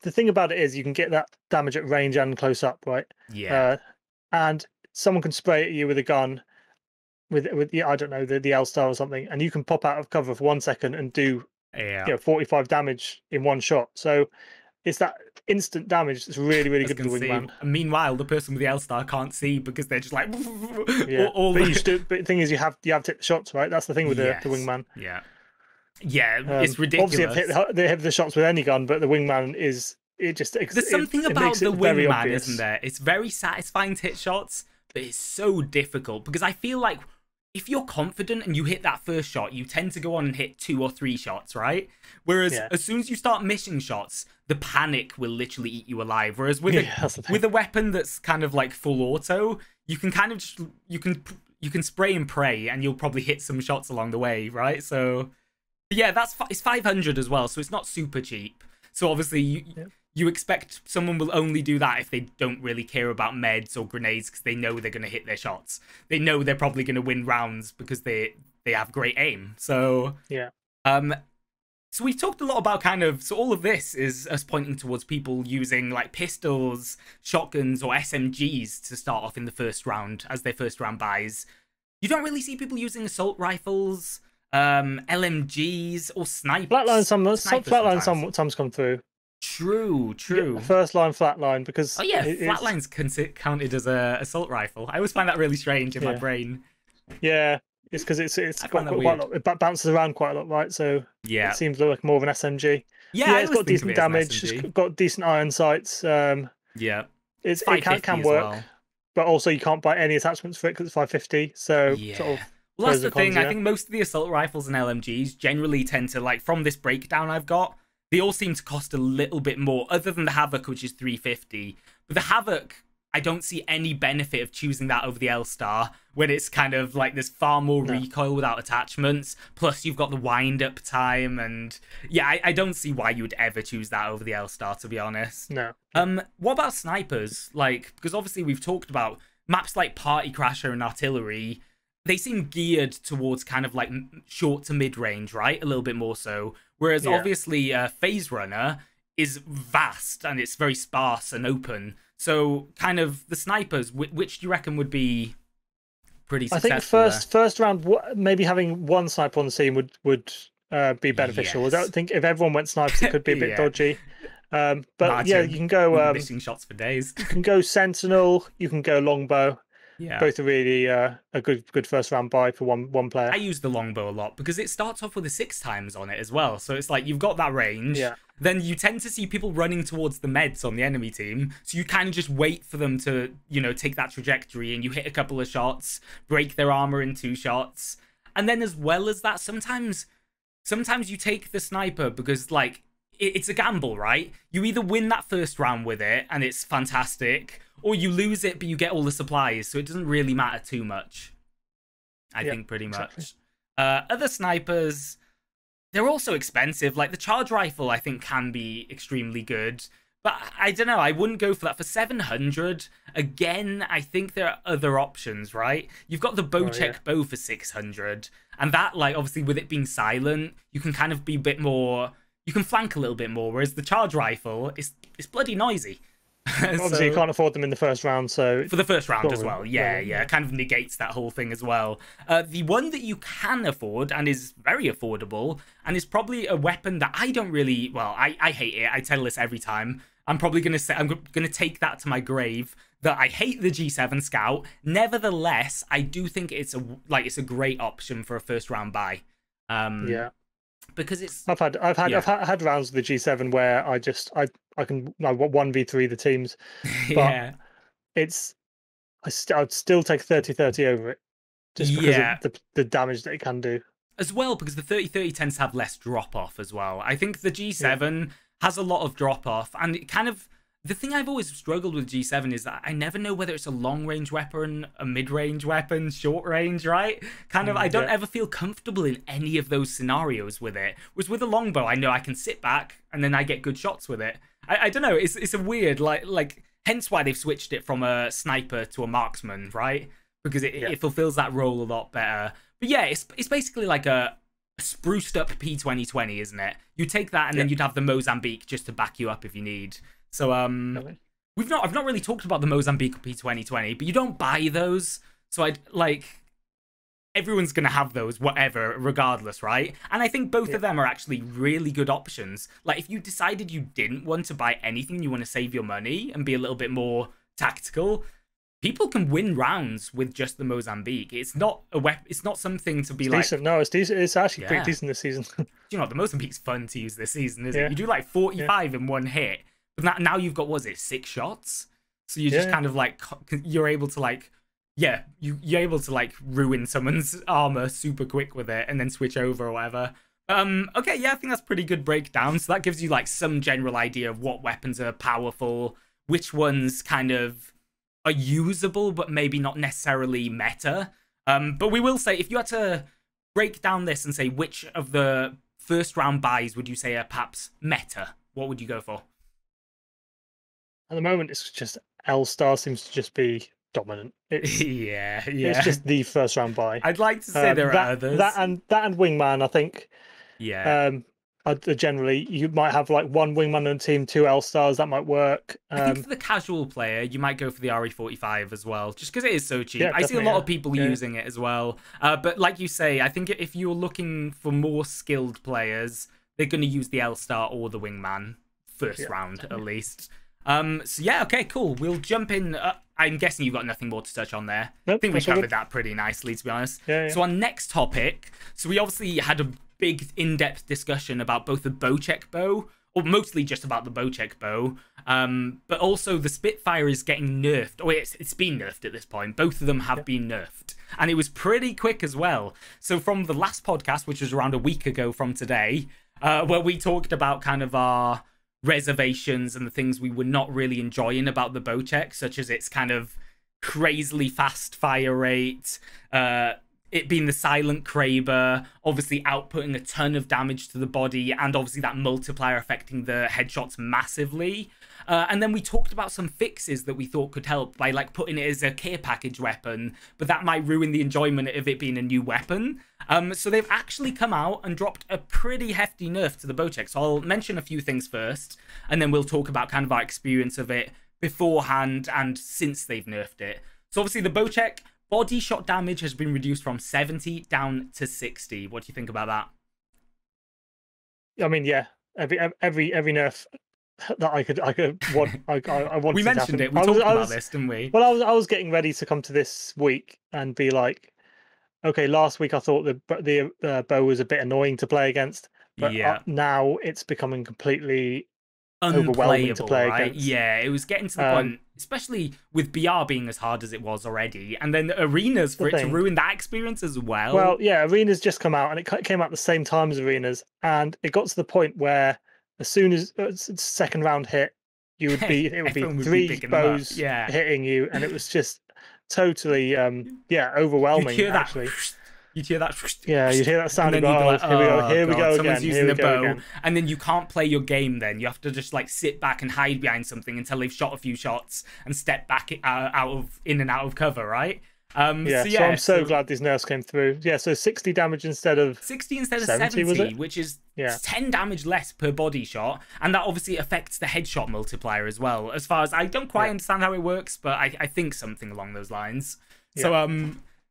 The thing about it is you can get that damage at range and close up, right? Yeah. And someone can spray at you with a gun, with I don't know, the L-Star or something, and you can pop out of cover for 1 second and do 45 damage in one shot. So it's that instant damage that's really, really good with the Wingman. Meanwhile, the person with the L-Star can't see because they're just like... But the thing is, you have to take the shots, right? That's the thing with the Wingman. Yeah, it's ridiculous. Obviously, they have the shots with any gun, but the Wingman is... There's something about the Wingman, isn't there? It's very satisfying to hit shots, but it's so difficult because I feel like if you're confident and you hit that first shot, you tend to go on and hit 2 or 3 shots, right? Whereas as soon as you start missing shots, the panic will literally eat you alive. Whereas with a weapon that's kind of like full auto, you can kind of just, you can spray and pray and you'll probably hit some shots along the way, right? So yeah, it's 500 as well, so it's not super cheap. So obviously you expect someone will only do that if they don't really care about meds or grenades because they know they're going to hit their shots. They know they're probably going to win rounds because they have great aim. So so we've talked a lot about so all of this is us pointing towards people using like pistols, shotguns, or SMGs to start off in the first round as their first round buys. You don't really see people using assault rifles, LMGs, or snipers. Flatline sometimes come through. True. Yeah, first line flatline, because flatline's counted as a assault rifle. I always find that really strange in my brain. Yeah, It's because it's I got find that quite a weird. lot. It bounces around quite a lot, right? So Yeah. it seems like more of an SMG. Yeah, Yeah, I it's always got think of decent it as an damage. It's SMG. got decent iron sights. Yeah. It's It 550 can as work, well. but also you can't buy any attachments for it because it's 550. So sort Yeah. of Well, that's pros the and cons, thing. you I know. think most of the assault rifles and LMGs generally tend to, like, from this breakdown I've got, they all seem to cost a little bit more, other than the Havoc, which is 350. But the Havoc, I don't see any benefit of choosing that over the L-Star, when it's kind of like there's far more No. recoil without attachments. Plus, you've got the wind-up time, and yeah, I don't see why you would ever choose that over the L-Star, to be honest. No. What about snipers? Like, because obviously we've talked about maps like Party Crasher and Artillery. They seem geared towards kind of like short to mid range, right? A little bit more so. Whereas obviously Phase Runner is vast and it's very sparse and open. So kind of the snipers, which do you reckon would be pretty successful? I think first round, maybe having one sniper on the scene would be beneficial. Yes. I don't think if everyone went snipers, it could be a bit dodgy. But Imagine. yeah, you can go missing shots for days. you can go sentinel, you can go longbow. Yeah. Both are really a good first round buy for one player. I use the longbow a lot because it starts off with a 6x on it as well. So it's like you've got that range. Yeah. Then you tend to see people running towards the meds on the enemy team. So you kind of just wait for them to, you know, take that trajectory and you hit a couple of shots, break their armor in 2 shots. And then as well as that, sometimes you take the sniper because, like, it's a gamble, right? You either win that first round with it and it's fantastic, or you lose it but you get all the supplies, so it doesn't really matter too much. I think pretty much. Exactly. Other snipers, they're also expensive. Like the charge rifle, I think can be extremely good, but I don't know. I wouldn't go for that for 700. Again, I think there are other options, right? You've got the bocek bow for 600, and that, like, obviously with it being silent, you can kind of be a bit more. You can flank a little bit more, whereas the charge rifle is bloody noisy. Obviously, you can't afford them in the first round, so for the first round as well, yeah, it kind of negates that whole thing as well. The one that you can afford and is very affordable and is probably a weapon that I don't really, well, I hate it. I tell this every time. I'm probably gonna say I'm gonna take that to my grave. That I hate the G7 Scout. Nevertheless, I do think it's a great option for a first round buy. Yeah. Because it's I've had rounds with the G7 where I can 1v3 the teams, but I'd still take 30-30 over it just because of the damage that it can do as well, because the 30-30 tends to have less drop off as well. I think the G7 has a lot of drop off, and it kind of, the thing I've always struggled with G7 is that I never know whether it's a long-range weapon, a mid-range weapon, short-range, right? Kind of, I don't ever feel comfortable in any of those scenarios with it. Whereas with a longbow, I know I can sit back, and then I get good shots with it. I don't know, it's a weird, like hence why they've switched it from a sniper to a marksman, right? Because it fulfills that role a lot better. But yeah, it's basically like a spruced up P2020, isn't it? You take that, and then you'd have the Mozambique just to back you up if you need. So I've not really talked about the Mozambique P2020, but you don't buy those. So everyone's gonna have those, whatever, regardless, right? And I think both of them are actually really good options. Like if you decided you didn't want to buy anything, you want to save your money and be a little bit more tactical, people can win rounds with just the Mozambique. It's not a it's not something to be decent. No, it's decent. It's actually pretty decent this season. You know, the Mozambique's fun to use this season, isn't it? You do like 45 in one hit. But now you've got, what is it, 6 shots? So you just kind of like, you're able to like, you're able to like ruin someone's armor super quick with it and then switch over or whatever. Okay, yeah, I think that's pretty good breakdown. So that gives you like some general idea of what weapons are powerful, which ones kind of are usable, but maybe not necessarily meta. But we will say, if you had to break down this and say which of the first round buys would you say are perhaps meta, what would you go for? At the moment, it's just L-Star seems to just be dominant. It's, It's just the first round buy. I'd like to say there are others. That and Wingman, I think. Yeah. Generally, you might have like one Wingman on a team, 2 L-Stars. That might work. I think for the casual player, you might go for the RE45 as well, just because it is so cheap. Yeah, I see a lot of people using it as well. But like you say, I think if you're looking for more skilled players, they're going to use the L-Star or the Wingman first round, at least. So yeah, okay, cool. We'll jump in. I'm guessing you've got nothing more to touch on there. Nope, I think we that's all covered good. that pretty nicely, to be honest. Yeah. So our next topic. So we obviously had a big in-depth discussion about both the bocek bow, or mostly just about the bocek bow, but also the Spitfire is getting nerfed. Oh, it's been nerfed at this point. Both of them have been nerfed, and it was pretty quick as well. So from the last podcast, which was around a week ago from today, where we talked about kind of our reservations and the things we were not really enjoying about the bocek, such as its kind of crazily fast fire rate, it being the silent Kraber, obviously outputting a ton of damage to the body, and obviously that multiplier affecting the headshots massively. And then we talked about some fixes that we thought could help by like putting it as a care package weapon, but that might ruin the enjoyment of it being a new weapon. So they've actually come out and dropped a pretty hefty nerf to the bocek. So I'll mention a few things first, and then we'll talk about kind of our experience of it beforehand and since they've nerfed it. So obviously the bocek body shot damage has been reduced from 70 down to 60. What do you think about that? I mean, yeah, every nerf that I wanted. We mentioned it. We talked about this, didn't we? Well, I was getting ready to come to this week and be like, okay, last week I thought the bow was a bit annoying to play against, but now it's becoming completely overwhelming to play against. Yeah, it was getting to the point, especially with BR being as hard as it was already, and then arenas for it to ruin that experience as well. Well, yeah, arenas just come out, and it came out at the same time as arenas, and it got to the point where as soon as second round hit, it would be three bows hitting you, and it was just totally overwhelming. Actually. You'd hear that. Yeah, you'd hear that sound. And then you'd be like, here we go again. Someone's using a bow, and then you can't play your game. Then you have to just like sit back and hide behind something until they've shot a few shots and step back in and out of cover, right? So I'm so glad these nerfs came through. Yeah, so 60 damage instead of 70, was it? which is 10 damage less per body shot, and that obviously affects the headshot multiplier as well. As far as I don't quite understand how it works, but I think something along those lines.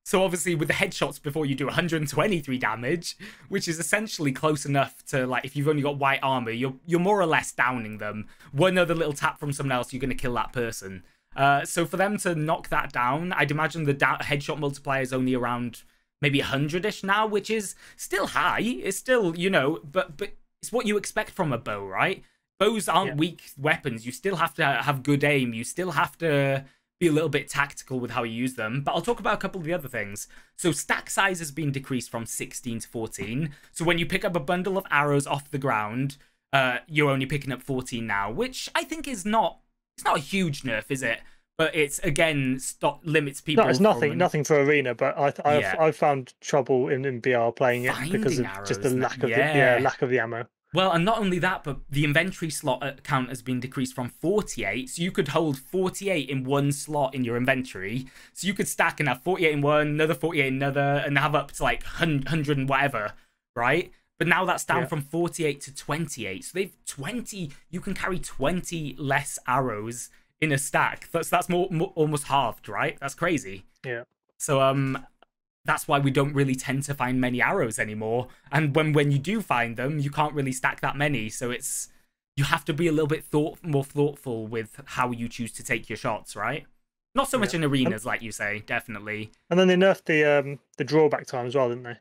So obviously with the headshots before you do 123 damage, which is essentially close enough to like if you've only got white armor, you're more or less downing them. One other little tap from someone else, you're going to kill that person. So for them to knock that down, I'd imagine the headshot multiplier is only around maybe 100-ish now, which is still high. It's still, but it's what you expect from a bow, right? Bows aren't weak weapons. You still have to have good aim. You still have to be a little bit tactical with how you use them. But I'll talk about a couple of the other things. So stack size has been decreased from 16 to 14. So when you pick up a bundle of arrows off the ground, you're only picking up 14 now, which I think is not... It's not a huge nerf, is it? But it's, again, limits people. No, it's nothing for arena, but I've found trouble in BR playing it because of just the lack of lack of the ammo. Well, and not only that, but the inventory slot count has been decreased from 48. So you could hold 48 in one slot in your inventory. So you could stack and have 48 in one, another 48 in another, and have up to like 100 and whatever, right? But now that's down from 48 to 28. So they've 20. You can carry 20 less arrows in a stack. That's more almost halved, right? That's crazy. Yeah. So that's why we don't really tend to find many arrows anymore. And when you do find them, you can't really stack that many. So you have to be a little bit more thoughtful with how you choose to take your shots, right? Not so much in arenas, like you say, definitely. And then they nerfed the drawback time as well, didn't they?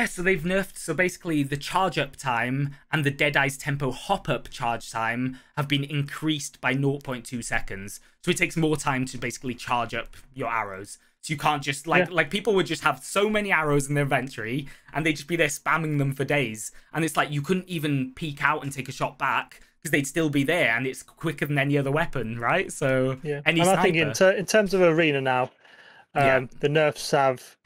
So they've nerfed. So basically, the charge up time and the Deadeye's tempo hop up charge time have been increased by 0.2 seconds. So it takes more time to basically charge up your arrows. So you can't just like people would just have so many arrows in their inventory and they'd just be there spamming them for days. And it's like you couldn't even peek out and take a shot back because they'd still be there, and it's quicker than any other weapon, right? So any sniper. I think in terms of arena now, the nerfs have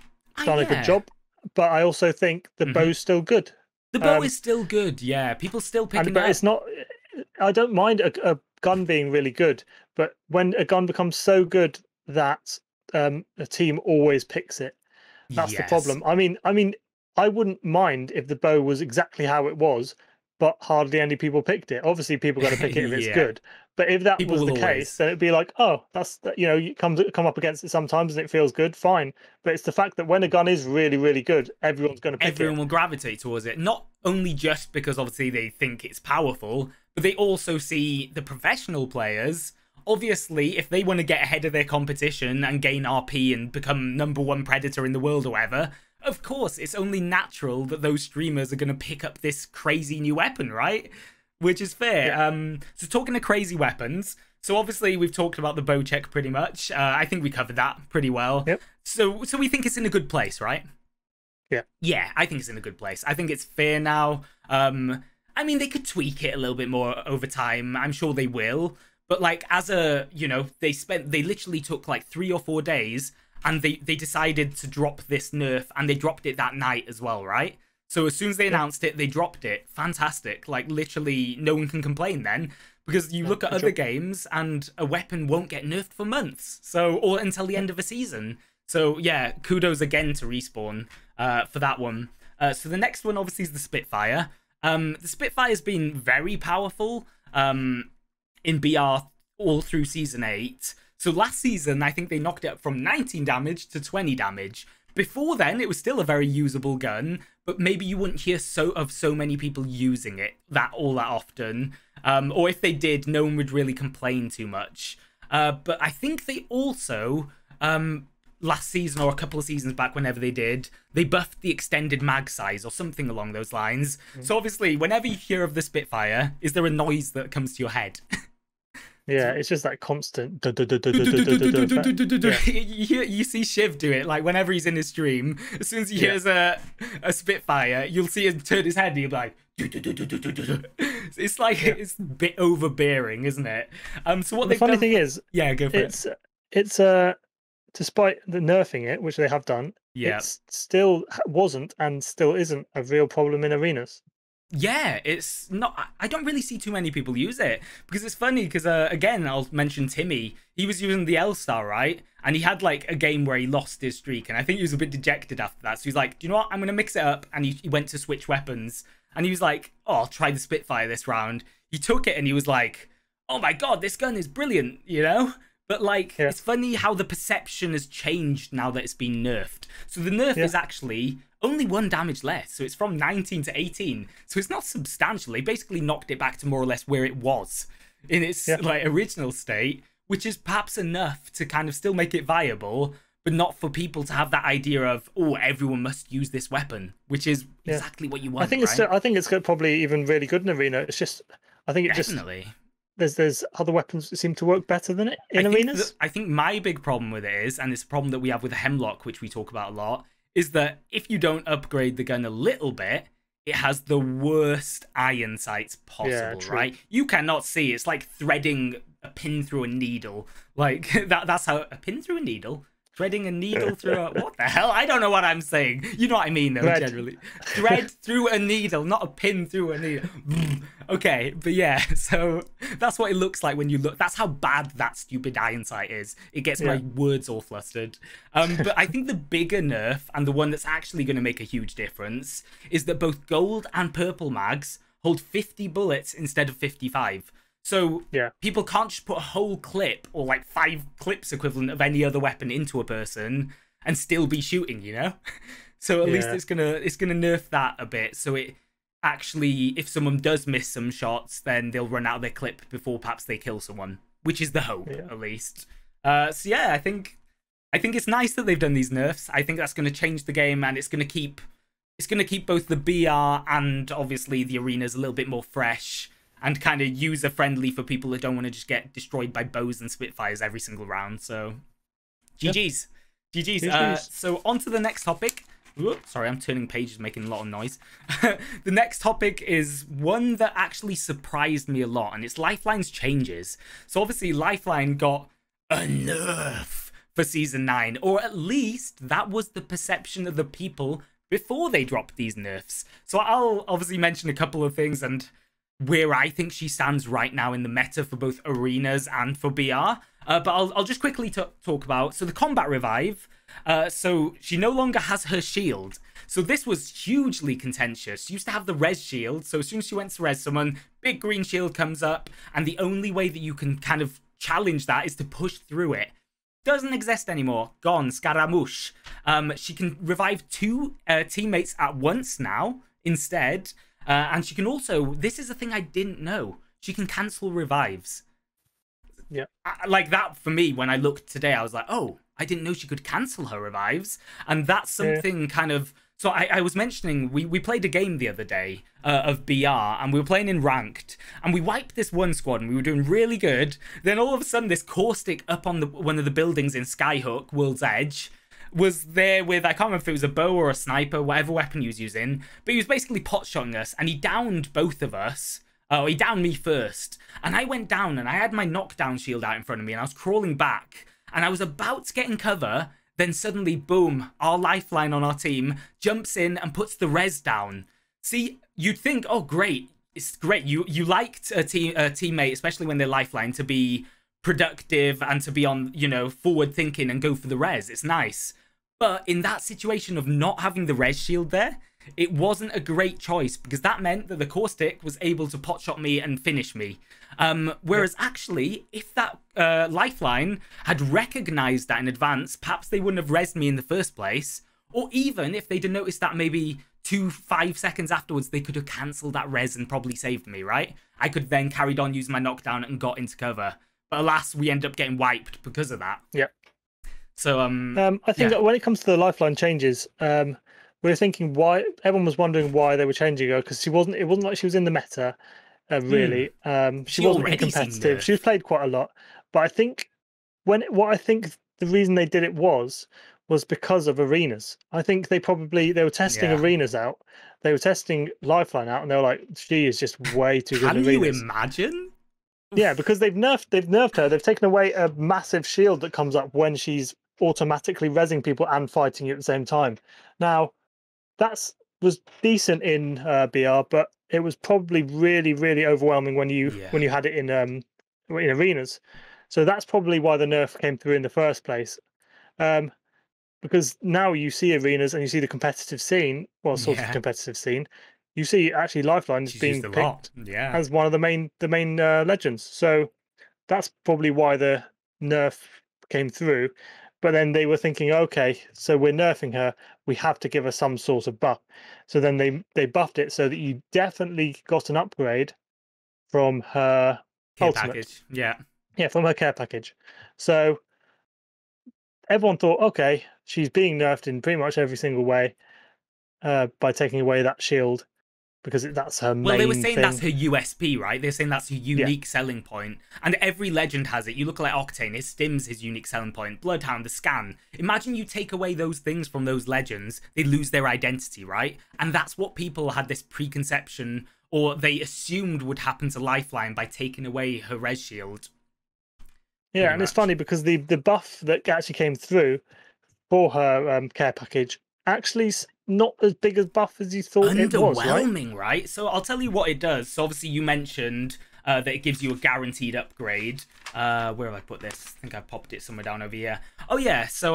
done a good job. But I also think the bow's still good. The bow is still good, yeah. People still picking it up. It's not... I don't mind a gun being really good, but when a gun becomes so good that a team always picks it, that's the problem. I mean, I wouldn't mind if the bow was exactly how it was, but hardly any people picked it. Obviously, people are going to pick it if it's Yeah. good. But if that People was the will case, always. then it'd be like, oh, that's, you know, you come up against it sometimes and it feels good, fine. But it's the fact that when a gun is really, really good, everyone's going to pick Everyone it. will gravitate towards it. Not only just because obviously they think it's powerful, but they also see the professional players. Obviously, if they want to get ahead of their competition and gain RP and become #1 predator in the world or whatever, of course, it's only natural that those streamers are going to pick up this crazy new weapon, right? Which is fair. Yeah. So talking of crazy weapons, so obviously we've talked about the bocek pretty much. I think we covered that pretty well. Yep. So we think it's in a good place, right? Yeah. Yeah, I think it's in a good place. I think it's fair now. I mean, they could tweak it a little bit more over time. I'm sure they will. But like, as a, you know, they literally took like 3 or 4 days and they decided to drop this nerf, and they dropped it that night as well, right? So as soon as they announced it, they dropped it. Fantastic. Like, literally, no one can complain then. Because you look at other games and a weapon won't get nerfed for months. So, or until the end of a season. So yeah, kudos again to Respawn for that one. So the next one obviously is the Spitfire. The Spitfire's been very powerful in BR all through Season 8. So last season, I think they knocked it up from 19 damage to 20 damage. Before then, it was still a very usable gun, but maybe you wouldn't hear so many people using it all that often. Or if they did, no one would really complain too much. But I think they also, last season or a couple of seasons back, whenever they did, they buffed the extended mag size or something along those lines. So obviously, whenever you hear of the Spitfire, is there a noise that comes to your head? Yeah, it's just that constant. You see Shiv do it, like whenever he's in his stream. As soon as he hears a Spitfire, you'll see him turn his head and he'll be like, it's like it's a bit overbearing, isn't it? So what the funny thing is, yeah, go for it. It's despite the nerfing it, which they have done, it still wasn't and still isn't a real problem in arenas. Yeah, it's not. I don't really see too many people use it because it's funny. Because again, I'll mention Timmy. He was using the L-Star, right? And he had like a game where he lost his streak, and I think he was a bit dejected after that. So he's like, "Do you know what? I'm gonna mix it up." And he went to switch weapons, and he was like, "Oh, I'll try the Spitfire this round." He took it, and he was like, "Oh my god, this gun is brilliant," you know? But like, it's funny how the perception has changed now that it's been nerfed. So the nerf is actually only 1 damage less. So it's from 19 to 18. So it's not substantial. They basically knocked it back to more or less where it was in its like original state, which is perhaps enough to kind of still make it viable, but not for people to have that idea of, oh, everyone must use this weapon, which is exactly what you want. I think it's probably even really good in arena. It's just, I think it definitely. There's other weapons that seem to work better than it in arenas. I think my big problem with it is, and it's a problem that we have with the Hemlock, which we talk about a lot, is that if you don't upgrade the gun a little bit, it has the worst iron sights possible, right? You cannot see. It's like threading a pin through a needle. Like, that's how... A pin through a needle? Threading a needle through a... What the hell? I don't know what I'm saying. You know what I mean, though, generally. Thread through a needle, not a pin through a needle. Okay, but yeah, so that's what it looks like when you look. That's how bad that stupid iron sight is. It gets my words all flustered. But I think the bigger nerf, and the one that's actually going to make a huge difference, is that both gold and purple mags hold 50 bullets instead of 55. So people can't just put a whole clip or like 5 clips equivalent of any other weapon into a person and still be shooting, you know? So at least it's gonna nerf that a bit. So it actually, if someone does miss some shots, then they'll run out of their clip before perhaps they kill someone, which is the hope, at least. So yeah, I think it's nice that they've done these nerfs. I think that's gonna change the game, and it's gonna keep both the BR and obviously the arenas a little bit more fresh and kind of user-friendly for people that don't want to just get destroyed by bows and Spitfires every single round. So, GG's. GG's. So, on to the next topic. Oops, sorry, I'm turning pages, making a lot of noise. The next topic is one that actually surprised me a lot, and it's Lifelines Changes. So, obviously, Lifeline got a nerf for Season 9, or at least that was the perception of the people before they dropped these nerfs. So, I'll obviously mention a couple of things and where I think she stands right now in the meta for both arenas and for BR. But I'll just quickly talk about, so the combat revive. So she no longer has her shield. So this was hugely contentious. She used to have the res shield. So as soon as she went to res someone, big green shield comes up. And the only way that you can kind of challenge that is to push through it. Doesn't exist anymore. Gone. Scaramouche. She can revive 2 teammates at once now instead. And she can also, this is a thing I didn't know, she can cancel revives. Yeah. Like that for me, when I looked today, I was like, oh, I didn't know she could cancel her revives. And that's something kind of... So I was mentioning, we played a game the other day of BR, and we were playing in ranked, and we wiped this one squad, and we were doing really good. Then all of a sudden, this caustic up on one of the buildings in Skyhook, World's Edge, was there with, I can't remember if it was a bow or a sniper, whatever weapon he was using, but he was basically pot-shotting us, and he downed both of us. Oh, he downed me first. And I went down, and I had my knockdown shield out in front of me, and I was crawling back, and I was about to get in cover. Then suddenly, boom, our lifeline on our team jumps in and puts the res down. See, you'd think, oh, great. It's great. You liked a teammate, especially when they're lifeline, to be productive and to be on, you know, forward thinking and go for the res. It's nice. But in that situation of not having the res shield there, it wasn't a great choice, because that meant that the caustic was able to potshot me and finish me. Whereas actually, if that lifeline had recognized that in advance, perhaps they wouldn't have rezzed me in the first place. Or even if they'd have noticed that maybe 5 seconds afterwards, they could have cancelled that res and probably saved me, right? I could then carried on using my knockdown and got into cover. But alas, we end up getting wiped because of that. Yeah. So I think that when it comes to the lifeline changes, we were thinking why everyone was wondering why they were changing her, because it wasn't like she was in the meta, really. She wasn't in competitive. She was played quite a lot, but I think I think the reason they did it was because of arenas. I think they were testing arenas out. They were testing Lifeline out, and they were like, she is just way too good. Can you imagine? Yeah, because they've nerfed her. They've taken away a massive shield that comes up when she's automatically rezzing people and fighting you at the same time. Now, that was decent in BR, but it was probably really, really overwhelming when you had it in arenas. So that's probably why the nerf came through in the first place. Because now you see arenas and you see the competitive scene, well, sort of competitive scene. You see actually Lifeline is being picked as one of the main legends. So that's probably why the nerf came through. But then they were thinking, okay, so we're nerfing her, we have to give her some sort of buff. So then they buffed it so that you definitely got an upgrade from her ultimate package. Yeah, from her care package. So everyone thought, okay, she's being nerfed in pretty much every single way by taking away that shield, because that's her main thing. Well, they were saying that's her USP, right? They're saying that's her unique selling point. And every legend has it. You look like Octane, his stim's his unique selling point. Bloodhound, the scan. Imagine you take away those things from those legends, they lose their identity, right? And that's what people had this preconception, or they assumed would happen to Lifeline by taking away her res shield. Yeah, and it's funny because the buff that actually came through for her care package actually not as big as buff as you thought it was, underwhelming, right? So I'll tell you what it does. So obviously you mentioned that it gives you a guaranteed upgrade. Where have I put this? I think I popped it somewhere down over here. Oh yeah, so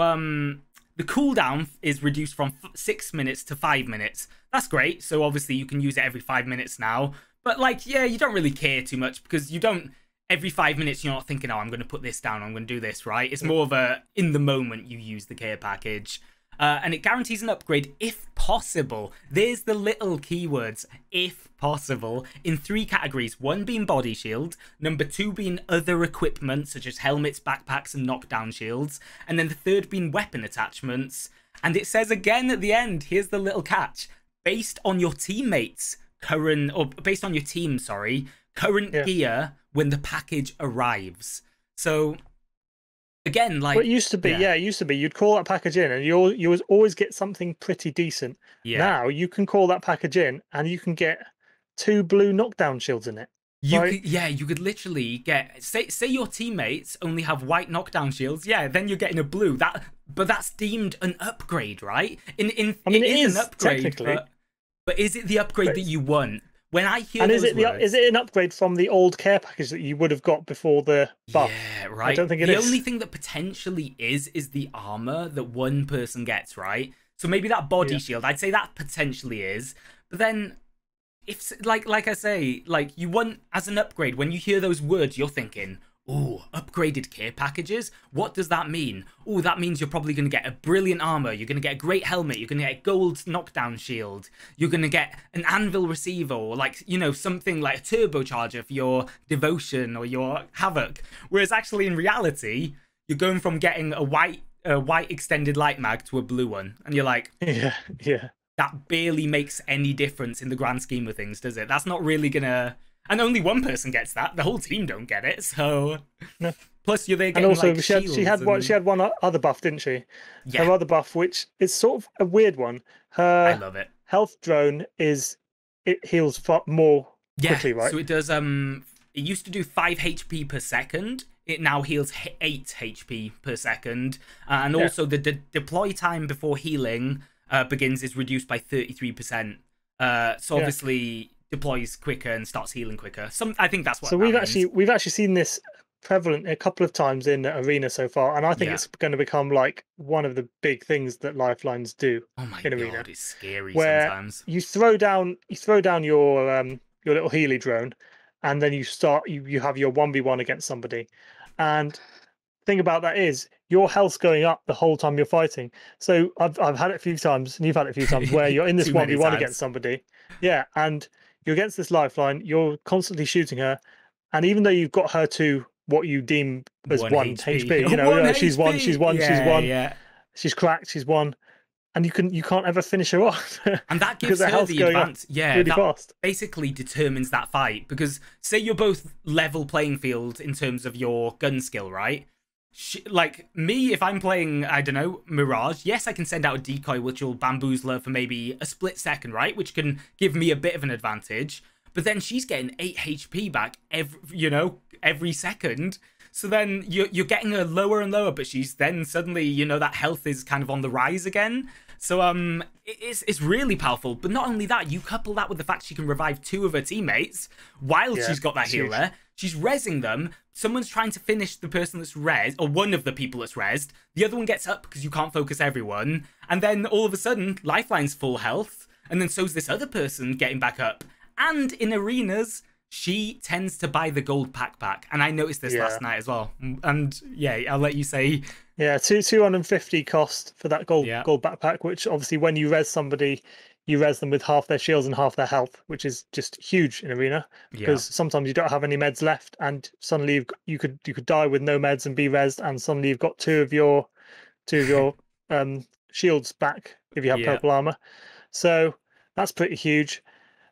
the cooldown is reduced from 6 minutes to 5 minutes. That's great. So obviously you can use it every 5 minutes now. But like, yeah, you don't really care too much, because you don't... Every 5 minutes, you're not thinking, oh, I'm going to put this down, I'm going to do this, right? It's more of a, in the moment, you use the care package. And it guarantees an upgrade if possible. There's the little keywords, if possible, in 3 categories. 1 being body shield, number 2 being other equipment, such as helmets, backpacks, and knockdown shields, and then the 3rd being weapon attachments. And it says again at the end, here's the little catch, based on your teammates' current, or based on your team, sorry, current gear when the package arrives. So... Again, like... Well, it used to be, it used to be, you'd call that package in and you would always get something pretty decent. Yeah. Now, you can call that package in and you can get 2 blue knockdown shields in it. You could literally get... Say your teammates only have white knockdown shields, then you're getting a blue. But that's deemed an upgrade, right? I mean, it is an upgrade, technically. But is it the upgrade that you want? when I hear And those is it an upgrade from the old care package that you would have got before the buff? Yeah, right. I don't think it is. is. The only thing that potentially is the armor that one person gets, right? So maybe that body shield, I'd say that potentially is. But then, if like I say, like you want as an upgrade, when you hear those words, you're thinking, ooh, upgraded care packages? What does that mean? Oh, that means you're probably going to get a brilliant armor. You're going to get a great helmet. You're going to get a gold knockdown shield. You're going to get an anvil receiver, or like, you know, something like a turbocharger for your devotion or your havoc. Whereas actually in reality, you're going from getting a white extended light mag to a blue one. And you're like, yeah. That barely makes any difference in the grand scheme of things, does it? That's not really going to... And only one person gets that. The whole team don't get it. So, no. Plus you're there getting, and also like, she had one other buff, didn't she? Yeah. Her other buff, which is sort of a weird one. I love it. Health drone it heals far more quickly, right? So it does. It used to do 5 HP per second. It now heals 8 HP per second, and also the deploy time before healing begins is reduced by 33%. So obviously deploys quicker and starts healing quicker. I think that's what. So we've actually seen this prevalent a couple of times in Arena so far, and I think it's going to become like one of the big things that Lifelines do. Oh my in god, Arena, it's scary where sometimes. You throw down your little Healy drone, and then you have your 1v1 against somebody, and the thing about that is your health's going up the whole time you're fighting. So I've had it a few times, and you've had it a few times, where you're in this 1v1 against somebody, and you're against this Lifeline, you're constantly shooting her, and even though you've got her to what you deem as 1 HP, you know, she's one, she's cracked, she's one, and you can't ever finish her off. And that gives her the advantage. Yeah, really fast. Basically determines that fight, because say you're both level playing field in terms of your gun skill, right? Like me, if I'm playing, I don't know, Mirage, yes, I can send out a decoy which will bamboozle her for maybe a split second, right? Which can give me a bit of an advantage. But then she's getting 8 HP back every second. So then you're getting her lower and lower, but she's then suddenly, that health is kind of on the rise again. So it's really powerful. But not only that, you couple that with the fact she can revive 2 of her teammates while she's got that healer. She's rezzing them. Someone's trying to finish the person that's rezzed, or one of the people that's rezzed. The other one gets up because you can't focus everyone. And then all of a sudden, Lifeline's full health. And then so's this other person getting back up. And in arenas, she tends to buy the gold backpack. And I noticed this last night as well. And I'll let you say. Yeah, 250 cost for that gold backpack, which obviously when you res somebody, you res them with half their shields and half their health, which is just huge in Arena, because sometimes you don't have any meds left, and suddenly you could die with no meds and be resed, and suddenly you've got two of your shields back if you have purple armor. So that's pretty huge.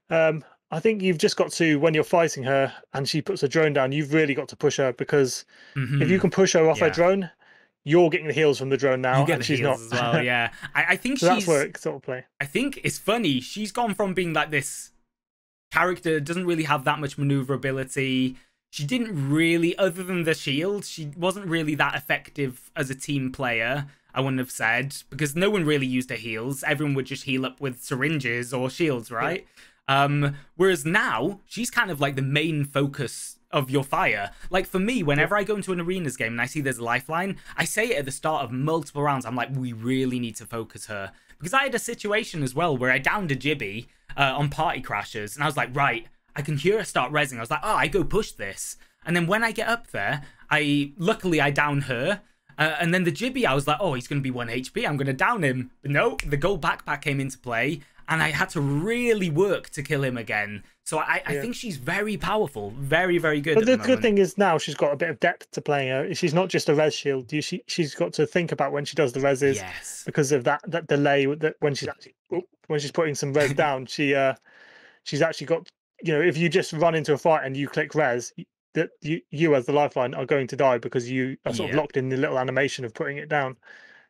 I think you've just got to, when you're fighting her and she puts a drone down, you've really got to push her, because if you can push her off her drone, you're getting the heals from the drone now, and she's not. As well, yeah. I think so that's where it sort of play. I think it's funny. She's gone from being like this character, doesn't really have that much maneuverability. She didn't really, other than the shield, she wasn't really that effective as a team player, I wouldn't have said, because no one really used her heals. Everyone would just heal up with syringes or shields, right? Whereas now, she's kind of like the main focus of your fire. Like for me, whenever I go into an arenas game and I see there's a Lifeline, I say it at the start of multiple rounds, I'm like, we really need to focus her. Because I had a situation as well where I downed a Jibby on party crashes, and I was like, right, I can hear her start rezzing. I was like, oh, I go push this. And then when I get up there, luckily I down her, and then the Jibby, I was like, oh, he's going to be 1 HP, I'm going to down him. But no, the gold backpack came into play, and I had to really work to kill him again. So I think she's very powerful, very, very good. But the good thing is now she's got a bit of depth to playing her. She's not just a res shield. She's got to think about when she does the reses, because of that delay. That when she's putting some res down, she's actually got, if you just run into a fight and you click res, that you as the Lifeline are going to die, because you are sort of locked in the little animation of putting it down.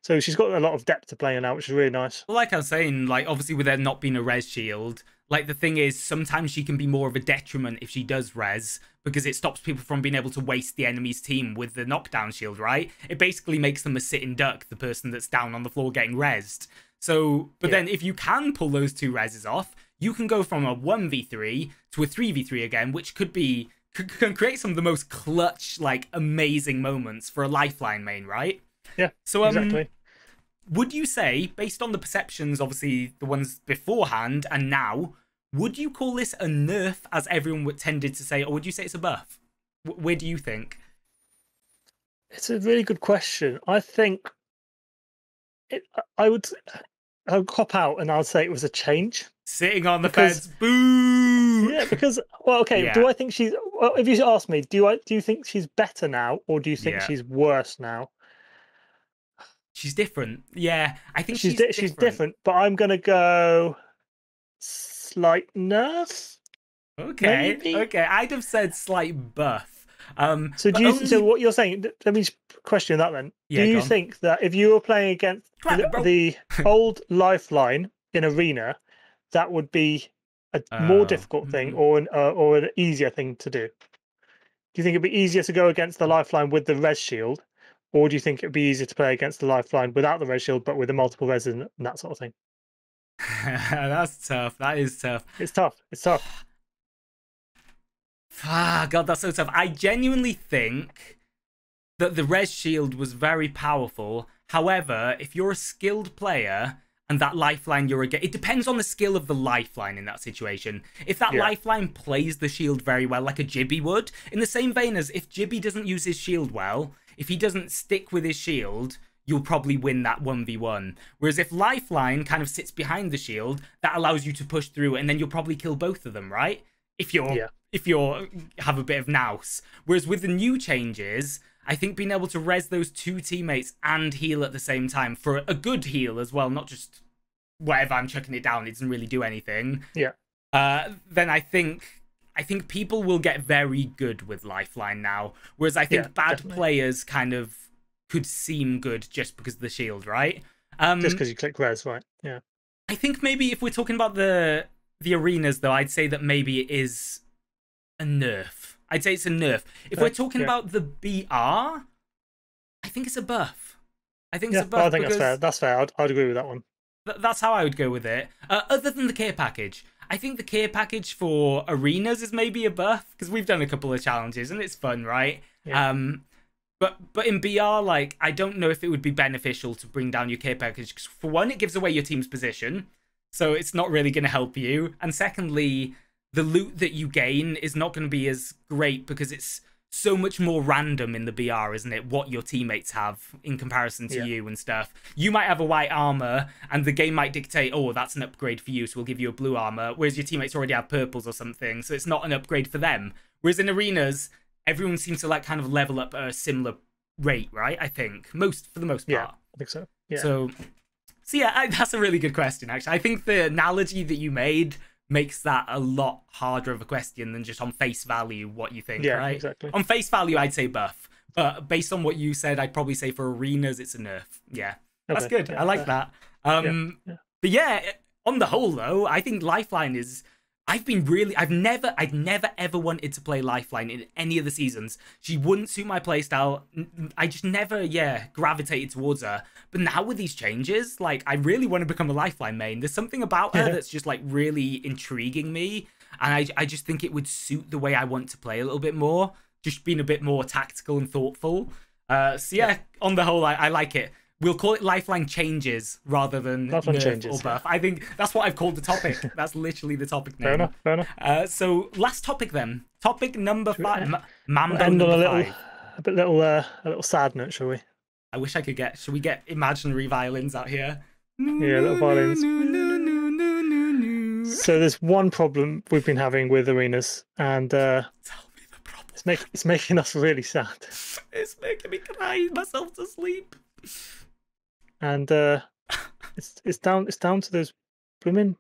So she's got a lot of depth to play her now, which is really nice. Well, like I was saying, like obviously with there not being a res shield, like the thing is sometimes she can be more of a detriment if she does res, because it stops people from being able to waste the enemy's team with the knockdown shield, right? It basically makes them a sitting duck, the person that's down on the floor getting rezzed. So, but then if you can pull those 2 reses off, you can go from a 1v3 to a 3v3 again, which can create some of the most clutch, like, amazing moments for a Lifeline main, right? Yeah, so, exactly. Would you say, based on the perceptions, obviously the ones beforehand and now, would you call this a nerf, as everyone would tended to say, or would you say it's a buff? Where do you think? It's a really good question. I think I would cop out and I'd say it was a change. Sitting on the fence, boo! Yeah, because, well, okay, do I think she's... Well, if you ask me, do you think she's better now, or do you think she's worse now? She's different. Yeah, I think she's different, but I'm going to go slight nerf. Okay, maybe? Okay, I'd have said slight buff. So so what you're saying, let me question that then. Do you think that if you were playing against the old Lifeline in Arena, that would be a more difficult thing or an easier thing to do? Do you think it'd be easier to go against the Lifeline with the res shield, or do you think it'd be easier to play against the Lifeline without the res shield but with the multiple res and that sort of thing? That's tough. That is tough. It's tough. It's tough. Ah, God, that's so tough. I genuinely think that the res shield was very powerful. However, if you're a skilled player and that Lifeline you're against, it depends on the skill of the Lifeline in that situation. If that Lifeline plays the shield very well, like a Jibby would, in the same vein as if Jibby doesn't use his shield well, if he doesn't stick with his shield, you'll probably win that 1v1. Whereas if Lifeline kind of sits behind the shield, that allows you to push through, and then you'll probably kill both of them, right? If you're have a bit of nous. Whereas with the new changes, I think being able to res those 2 teammates and heal at the same time for a good heal as well, not just whatever, I'm chucking it down, it doesn't really do anything. Yeah. Then I think people will get very good with Lifeline now. Whereas I think bad players kind of could seem good just because of the shield, right? Just because you click res, right? Yeah. I think maybe if we're talking about the arenas, though, I'd say that maybe it is a nerf. I'd say it's a nerf. If we're talking about the BR, I think it's a buff. I think it's a buff. I think that's fair. That's fair. I'd agree with that one. That's how I would go with it. Other than the care package, I think the care package for arenas is maybe a buff, because we've done a couple of challenges and it's fun, right? Yeah. But in BR, like, I don't know if it would be beneficial to bring down your care package, because for one, it gives away your team's position, so it's not really going to help you. And secondly, the loot that you gain is not going to be as great because it's so much more random in the BR, isn't it? What your teammates have in comparison to you and stuff. You might have a white armor and the game might dictate, oh, that's an upgrade for you, so we'll give you a blue armor, whereas your teammates already have purples or something, so it's not an upgrade for them. Whereas in arenas, everyone seems to like kind of level up at a similar rate, right? I think for the most part. Yeah, I think so. Yeah. So yeah, that's a really good question, actually. I think the analogy that you made makes that a lot harder of a question than just on face value what you think, right? Exactly. On face value, I'd say buff. But based on what you said, I'd probably say for arenas, it's a nerf. Yeah, that's good. Yeah, I like that. But yeah, on the whole, though, I think Lifeline is... I'd never ever wanted to play Lifeline in any of the seasons. She wouldn't suit my playstyle. I just never, gravitated towards her. But now with these changes, like, I really want to become a Lifeline main. There's something about her that's just, like, really intriguing me. And I just think it would suit the way I want to play a little bit more. Just being a bit more tactical and thoughtful. So yeah, on the whole, I like it. We'll call it Lifeline Changes rather than Lifeline nerf Changes, or buff. I think that's what I've called the topic. That's literally the topic name. Fair enough. So last topic then. Topic number 5. Mambo end number on 5. a little sad note, shall we? I wish I could get... Should we get imaginary violins out here? Yeah, little violins. So there's one problem we've been having with arenas, and tell me the problem. It's making us really sad. It's making me cry myself to sleep. And it's down to those blooming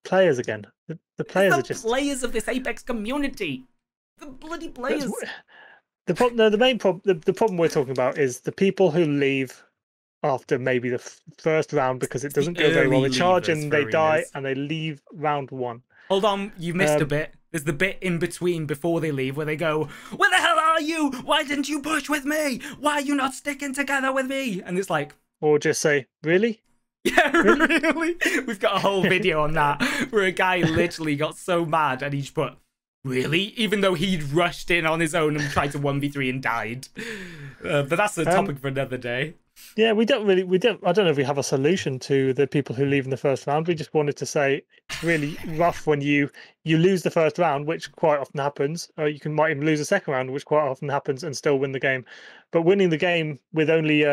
players again. The players are just players of this Apex community. The bloody players. The problem we're talking about is the people who leave after maybe the first round because it doesn't go very well. They charge and they die and they leave round 1. Hold on, you missed a bit. There's the bit in between before they leave where they go, "Where the hell are you? Why didn't you push with me? Why are you not sticking together with me?" And it's like... Or just say, "Really? Yeah, Really? really? We've got a whole video on that where a guy literally got so mad and he just put, really? Even though he'd rushed in on his own and tried to 1v3 and died. But that's a topic for another day. Yeah, I don't know if we have a solution to the people who leave in the first round. We just wanted to say it's really rough when you lose the first round, which quite often happens, or might even lose the second round, which quite often happens, and still win the game. But winning the game with only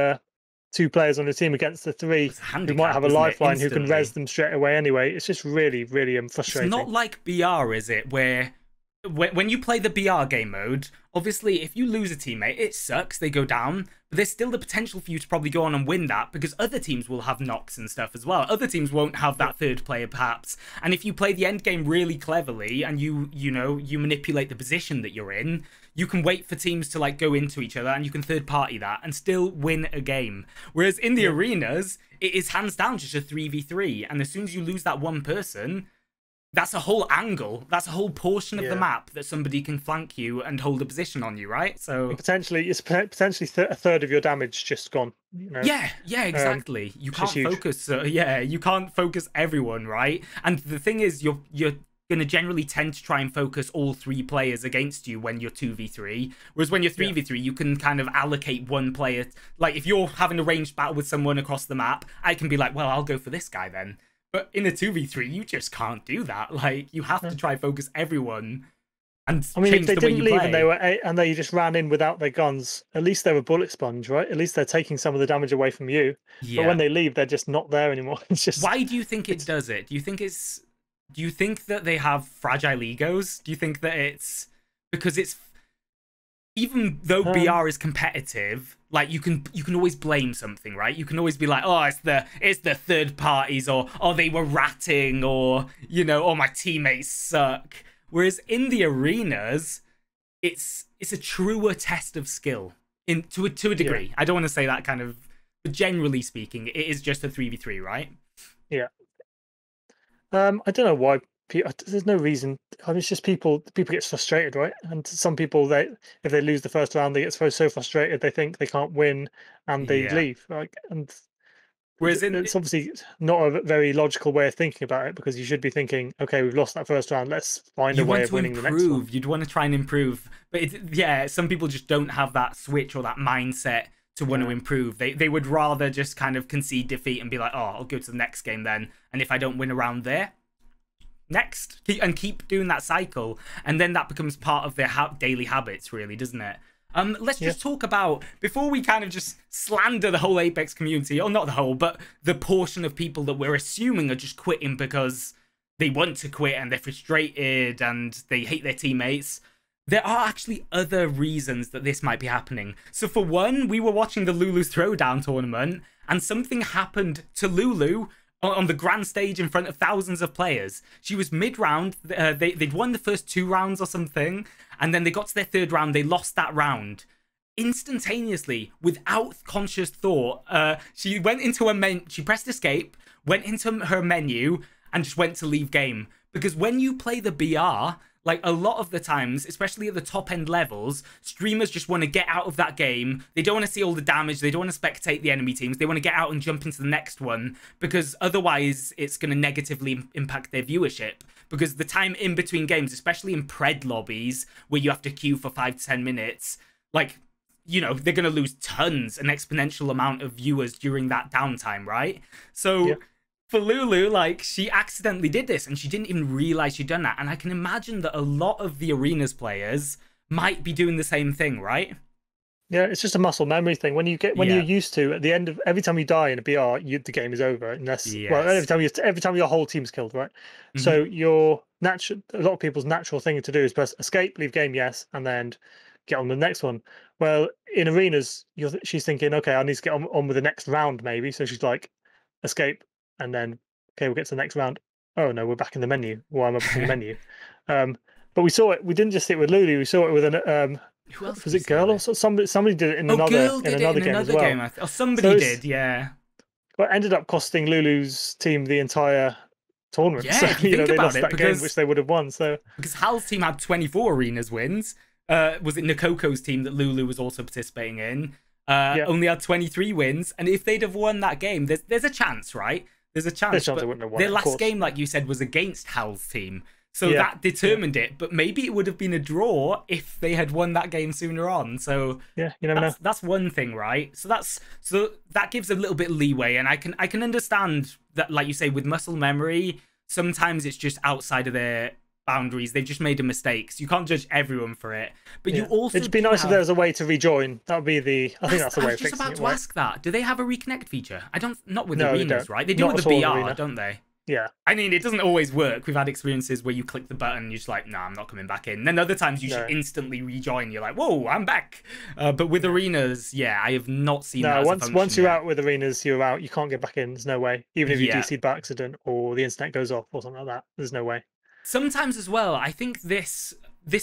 2 players on the team against the 3 who might have a lifeline who can res them straight away anyway, it's just really, really frustrating. It's not like BR, is it, where when you play the BR game mode, obviously if you lose a teammate, it sucks, they go down, but there's still the potential for you to probably go on and win that because other teams will have knocks and stuff as well. Other teams won't have that third player perhaps, and if you play the end game really cleverly and you manipulate the position that you're in, you can wait for teams to like go into each other and you can third party that and still win a game. Whereas in the arenas, it is hands down just a 3v3, and as soon as you lose that one person, that's a whole angle. That's a whole portion of the map that somebody can flank you and hold a position on you, right? So it's potentially a third of your damage just gone. You know? Yeah, exactly. You can't focus. You can't focus everyone, right? And the thing is, you're going to generally tend to try and focus all 3 players against you when you're 2v3. Whereas when you're 3v3, you can kind of allocate one player. Like if you're having a ranged battle with someone across the map, I can be like, well, I'll go for this guy then. But in a 2v3, you just can't do that. Like, you have to try focus everyone and change if they the way didn't you leave play. and they just ran in without their guns, at least they're a bullet sponge, right? At least they're taking some of the damage away from you. Yeah. But when they leave, they're just not there anymore. It's just... Why do you think it does it? Do you think that they have fragile egos? Do you think that it's because it's, even though BR is competitive, like you can always blame something, right? You can always be like, oh, it's the third parties, or oh, they were ratting, or oh, my teammates suck. Whereas in the arenas, it's a truer test of skill to a degree. I don't want to say that kind of, but generally speaking, it is just a 3v3, right? Yeah. I don't know why. There's no reason. I mean, it's just people get frustrated, right? And some people, if they lose the first round, they get so frustrated they think they can't win and they leave. Whereas it's obviously not a very logical way of thinking about it, because you should be thinking, okay, we've lost that first round, let's find a way of winning the next one. You'd want to try and improve, but some people just don't have that switch or that mindset to want to improve. They would rather just kind of concede defeat and be like, oh, I'll go to the next game then, and if I don't win a round there, next, and keep doing that cycle, and then that becomes part of their daily habits, really, doesn't it? Let's just talk about, before we kind of just slander the whole Apex community, or not the whole, but the portion of people that we're assuming are just quitting because they want to quit and they're frustrated and they hate their teammates. There are actually other reasons that this might be happening. So for one, we were watching the Lulu's Throwdown tournament, and something happened to Lulu on the grand stage in front of thousands of players. She was mid-round. They'd won the first 2 rounds or something, and then they got to their 3rd round. They lost that round. Instantaneously, without conscious thought, she went into she pressed escape, went into her menu, and just went to leave game. Because when you play the BR, like a lot of the times, especially at the top end levels, streamers just want to get out of that game. They don't want to see all the damage. They don't want to spectate the enemy teams. They want to get out and jump into the next one, because otherwise it's going to negatively impact their viewership. Because the time in between games, especially in pred lobbies where you have to queue for 5 to 10 minutes, like, they're going to lose tons, an exponential amount of viewers during that downtime, right? So for Lulu, like, she accidentally did this and she didn't even realize she'd done that. And I can imagine that a lot of the arenas players might be doing the same thing, right? Yeah, it's just a muscle memory thing. When you're used to, at the end of every time you die in a BR, the game is over. Unless well, every time your whole team's killed, right? So a lot of people's natural thing to do is press escape, leave game, yes, and then get on the next one. Well, in arenas, she's thinking, okay, I need to get on with the next round, maybe. So she's like, escape, and then, okay, we'll get to the next round. Oh no, we're back in the menu. Why am I back in the menu? But we saw it. We didn't just see it with Lulu. We saw it with an who else was it girl or somebody did it in another game as well. Or somebody did, yeah. Well, it ended up costing Lulu's team the entire tournament. Yeah, so, think they about lost it, that game, which they would have won. So because Hal's team had 24 arenas wins. Was it Nakoko's team that Lulu was also participating in? only had 23 wins, and if they'd have won that game, there's a chance, right? There's a chance. They wouldn't have won their it, last game, like you said, was against Hal's team. So Yeah. that determined it, but maybe it would have been a draw if they had won that game sooner on. So Yeah, you never know. that's one thing, right? So that gives a little bit of leeway, and I can understand that, like you say, with muscle memory, sometimes it's just outside of their boundaries. They've just made a mistake. So you can't judge everyone for it. But you also it'd be nice if there was a way to rejoin. That would be I think that's the way of I was just fixing about it. to ask that. Do they have a reconnect feature? Not with No, they arenas, don't. right? They do Not with at the all BR, arena. don't they? Yeah. I mean, it doesn't always work. We've had experiences where you click the button and you're just like, nah, I'm not coming back in. And then other times you should instantly rejoin. You're like, whoa, I'm back. But with arenas, I have not seen that as a function once you're yet. out with arenas, you're out. You can't get back in. There's no way. Even if you DC'd by accident or the internet goes off or something like that, there's no way. Sometimes as well, I think this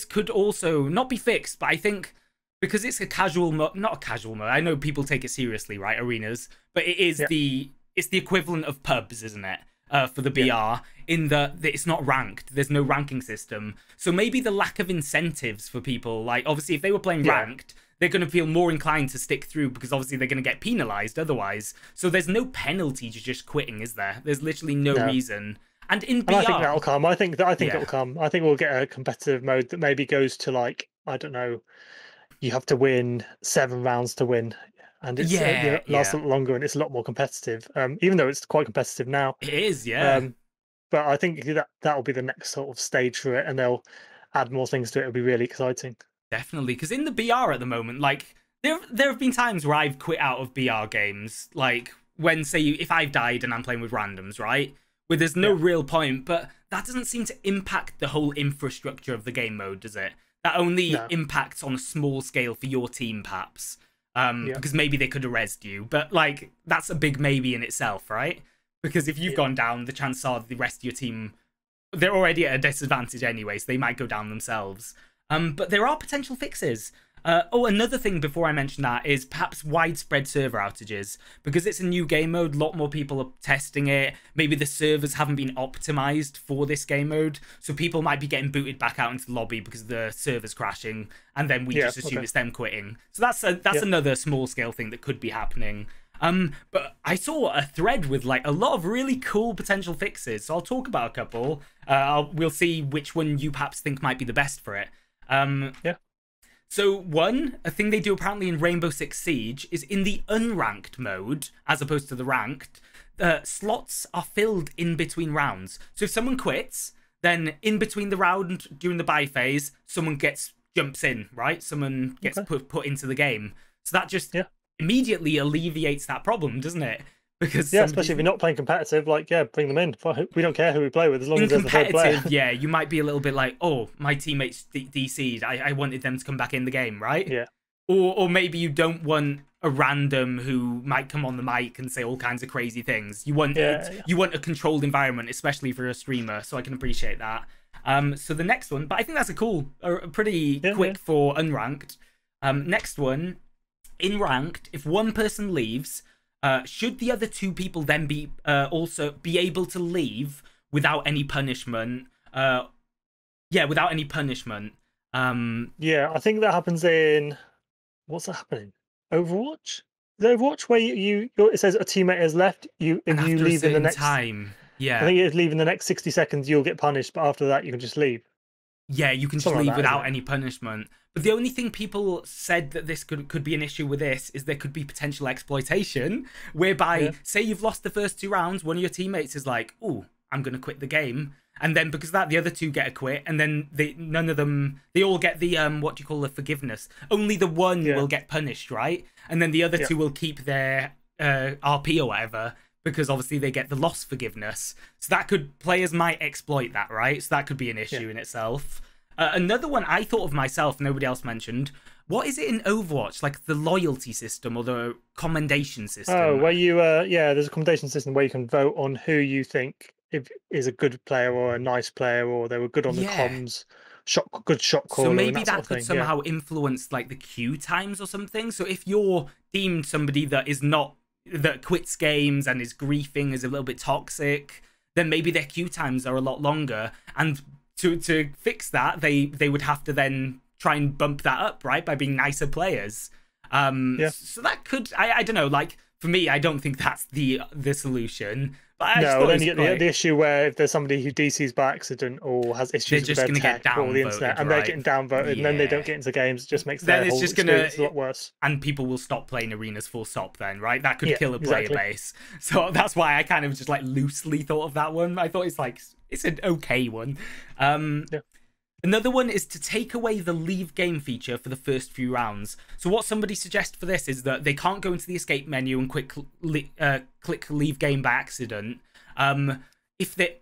could also not be fixed, but I think because it's a casual mode, not a casual mode. I know people take it seriously, right? Arenas, but it is it's the equivalent of pubs, isn't it? For the BR, in that it's not ranked. There's no ranking system. So maybe the lack of incentives for people, like obviously if they were playing ranked, they're going to feel more inclined to stick through because obviously they're going to get penalized otherwise. So there's no penalty to just quitting, is there? There's literally no reason. And in BR, I think that'll come. I think it'll come. I think we'll get a competitive mode that maybe goes to, like, I don't know, you have to win 7 rounds to win. And it's lasts a lot longer and it's a lot more competitive, even though it's quite competitive now. It is, but I think that'll be the next sort of stage for it, and they'll add more things to it. It'll be really exciting. Definitely, because in the BR at the moment, like there have been times where I've quit out of BR games, like when, say, if I've died and I'm playing with randoms, right? Where there's no real point, but that doesn't seem to impact the whole infrastructure of the game mode, does it? That only impacts on a small scale for your team, perhaps. Because maybe they could have rezzed you, but like that's a big maybe in itself, right? Because if you've gone down, the chances are the rest of your team, they're already at a disadvantage anyway, so they might go down themselves. But there are potential fixes. Another thing before I mention that is perhaps widespread server outages. Because it's a new game mode, a lot more people are testing it. Maybe the servers haven't been optimized for this game mode, so people might be getting booted back out into the lobby because the server's crashing, and then we just assume it's them quitting. So that's another small scale thing that could be happening. But I saw a thread with like a lot of really cool potential fixes, so I'll talk about a couple. We'll see which one you perhaps think might be the best for it. So a thing they do apparently in Rainbow Six Siege is in the unranked mode, as opposed to the ranked, slots are filled in between rounds. So if someone quits, then in between the round during the buy phase, someone jumps in, right? Someone gets put into the game. So that just immediately alleviates that problem, doesn't it? Because especially if you're not playing competitive, like, bring them in. We don't care who we play with as long as there's a third player. You might be a little bit like, oh, my teammates DC'd. I wanted them to come back in the game, right? Yeah. Or maybe you don't want a random who might come on the mic and say all kinds of crazy things. You want you want a controlled environment, especially for a streamer. So I can appreciate that. So the next one, but I think that's a pretty quick for unranked. Next one, in ranked, if one person leaves, should the other 2 people then be also be able to leave without any punishment? Without any punishment. I think that happens in, what's that happening? Overwatch? Is it Overwatch where it says a teammate has left, if you leave in the next time? Yeah, I think if you leave in the next 60 seconds, you'll get punished, but after that, you can just leave. Yeah, you can just leave without any punishment. But the only thing people said that this could be an issue with this is there could be potential exploitation, whereby, say you've lost the first 2 rounds, one of your teammates is like, oh, I'm going to quit the game. And then because of that, the other 2 get a quit, and then none of them, they all get the, what do you call the forgiveness? Only the one will get punished, right? And then the other 2 will keep their RP or whatever, because obviously they get the loss forgiveness. So players might exploit that, right? So that could be an issue in itself. Another one I thought of myself, nobody else mentioned. What is it in Overwatch? Like the loyalty system or the commendation system? Oh, where you, there's a commendation system where you can vote on who you think is a good player or a nice player, or they were good on the comms, good shot caller. So maybe that could somehow influence like the queue times or something. So if you're deemed somebody that quits games and is griefing, is a little bit toxic, then maybe their queue times are a lot longer. And to fix that, they would have to then try and bump that up, right, by being nicer players. So that could, I don't know, like, for me, I don't think that's the solution. But no, then you get the issue where if there's somebody who DCs by accident or has issues with their tech or the internet, and they're getting downvoted, and then they don't get into games, it just makes their whole experience a lot worse. And people will stop playing arenas full stop then, right? That could kill a player base. So that's why I kind of just like loosely thought of that one. I thought it's an okay one. Another one is to take away the leave game feature for the first few rounds. So what somebody suggests for this is that they can't go into the escape menu and click leave game by accident. If they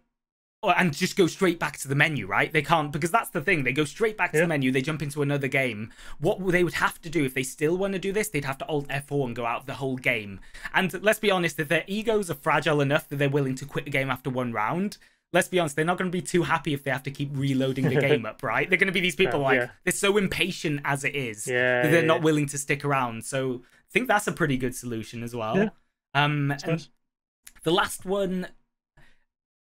and just go straight back to the menu, right? They can't, because that's the thing. They go straight back to the menu. They jump into another game. What they would have to do if they still want to do this, they'd have to Alt F4 and go out of the whole game. And let's be honest, if their egos are fragile enough that they're willing to quit the game after one round, let's be honest, they're not going to be too happy if they have to keep reloading the game up, right? They're going to be these people they're so impatient as it is that they're not willing to stick around. So I think that's a pretty good solution as well. And the last one,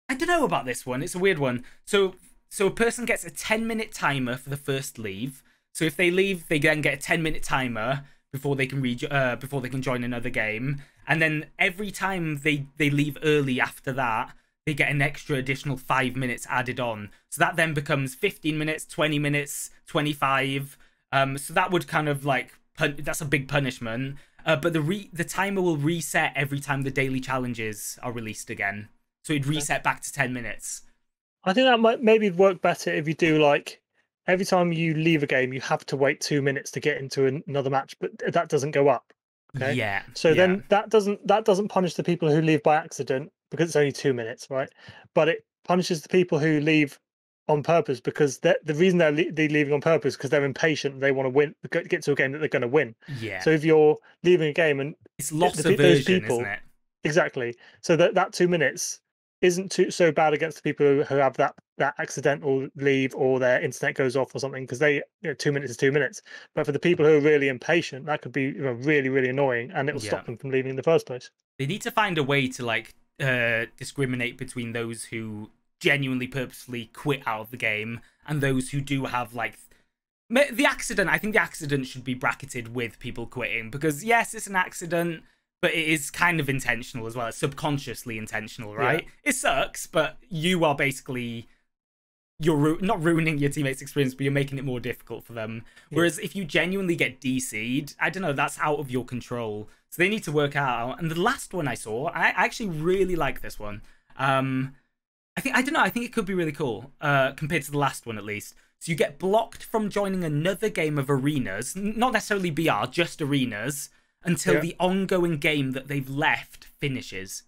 I don't know about this one. It's a weird one. So a person gets a 10-minute timer for the first leave. So if they leave, they then get a 10-minute timer before they can join another game. And then every time they leave early after that, they get an extra additional 5 minutes added on. So that then becomes 15 minutes, 20 minutes, 25. So that would kind of like, that's a big punishment. But the timer will reset every time the daily challenges are released again. So it'd reset back to 10 minutes. I think that might maybe work better if you do like, every time you leave a game, you have to wait 2 minutes to get into another match, but that doesn't go up. Okay. Yeah. So then that doesn't punish the people who leave by accident, because it's only 2 minutes, right? But it punishes the people who leave on purpose, because the reason they're leaving on purpose because they're impatient. They want to win, get to a game that they're going to win. Yeah. So if you're leaving a game and it's loss aversion, isn't it? Exactly. So that 2 minutes isn't so bad against the people who have that accidental leave or their internet goes off or something, because 2 minutes is 2 minutes. But for the people who are really impatient, that could be really, really annoying, and it will stop them from leaving in the first place. They need to find a way to like discriminate between those who genuinely purposefully quit out of the game and those who do have like the accident. I think the accident should be bracketed with people quitting, because yes, it's an accident, but it is kind of intentional as well. It's subconsciously intentional, right? It sucks, but you are basically, you're not ruining your teammates' experience, but you're making it more difficult for them. Whereas if you genuinely get DC'd, I don't know, that's out of your control. So they need to work out. And the last one I saw, I actually really like this one. I think it could be really cool, compared to the last one at least. So you get blocked from joining another game of arenas, not necessarily BR, just arenas, until the ongoing game that they've left finishes.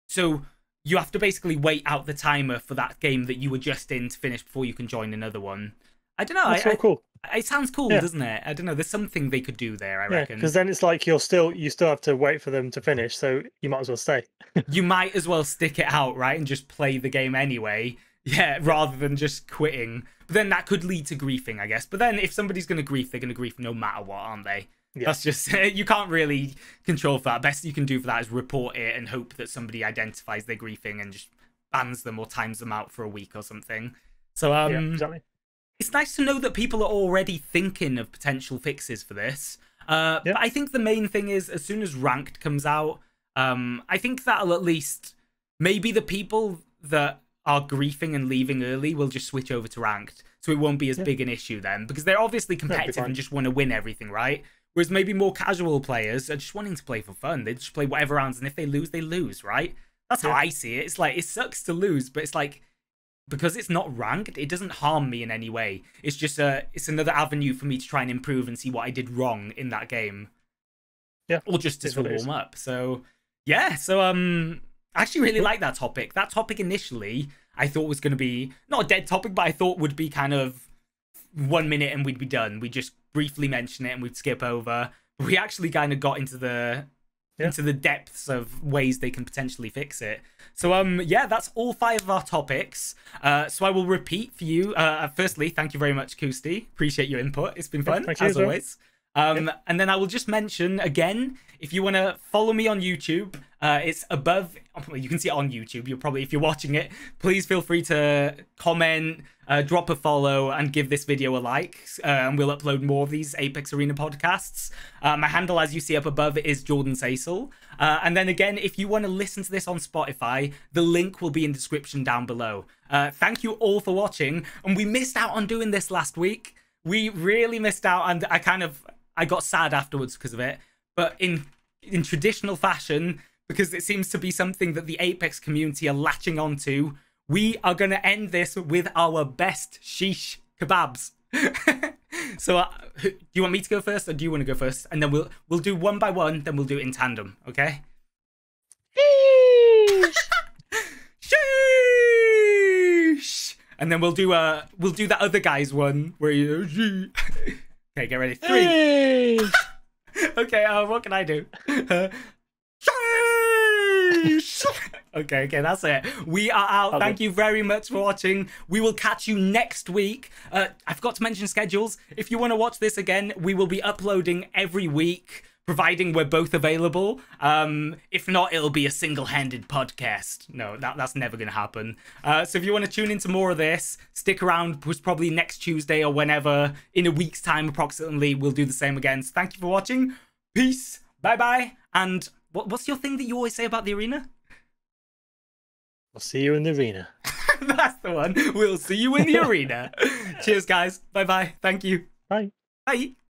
So you have to basically wait out the timer for that game that you were just in to finish before you can join another one. I don't know. That's so cool. It sounds cool, doesn't it? I don't know. There's something they could do there, I reckon. Because then it's like you still have to wait for them to finish, so you might as well stay. You might as well stick it out, right, and just play the game anyway. Yeah, rather than just quitting. But then that could lead to griefing, I guess. But then if somebody's going to grief, they're going to grief no matter what, aren't they? Yeah. That's just, you can't really control for that. Best you can do for that is report it and hope that somebody identifies their griefing and just bans them or times them out for a week or something. So exactly. It's nice to know that people are already thinking of potential fixes for this. But I think the main thing is, as soon as Ranked comes out, I think that'll at least, maybe the people that are griefing and leaving early will just switch over to Ranked. So it won't be as big an issue then, because they're obviously competitive and just want to win everything, right? Whereas maybe more casual players are just wanting to play for fun. They just play whatever rounds, and if they lose, right? That's how I see it. It's like, it sucks to lose, but it's like, because it's not ranked, it doesn't harm me in any way. It's just it's another avenue for me to try and improve and see what I did wrong in that game. Yeah. Or just to warm up. So, yeah. So, I actually really like that topic. That topic initially, I thought was going to be, not a dead topic, but I thought would be kind of 1 minute and we'd be done. We'd just briefly mention it and we'd skip over. But we actually kind of got into the depths of ways they can potentially fix it. So yeah, that's all 5 of our topics. So I will repeat for you. Firstly, thank you very much, Kusti. Appreciate your input. It's been fun, as always. And then I will just mention again, if you want to follow me on YouTube, it's above. You can see it on YouTube. You'll probably, if you're watching it, please feel free to comment, drop a follow and give this video a like, and we'll upload more of these Apex Arena podcasts. My handle, as you see up above, is Jordan Cecil. And then again, if you want to listen to this on Spotify, the link will be in the description down below. Thank you all for watching, and we missed out on doing this last week. We really missed out, and I got sad afterwards because of it. But in traditional fashion, because it seems to be something that the Apex community are latching onto, we are going to end this with our best sheesh kebabs. So do you want me to go first, or do you want to go first? And then we'll do one by one, then we'll do it in tandem, okay? Sheesh! And then we'll do that other guy's one where you okay, get ready. 3. Okay, what can I do? Okay, that's it. We are out. Thank you very much for watching. We will catch you next week. I forgot to mention schedules. If you want to watch this again, we will be uploading every week, providing we're both available. If not, it'll be a single-handed podcast. No, that's never going to happen. So if you want to tune into more of this, stick around. Probably next Tuesday or whenever, in a week's time approximately, we'll do the same again. So thank you for watching. Peace. Bye-bye. And what's your thing that you always say about the arena? I'll see you in the arena. That's the one. We'll see you in the arena. Cheers, guys. Bye-bye. Thank you. Bye. Bye.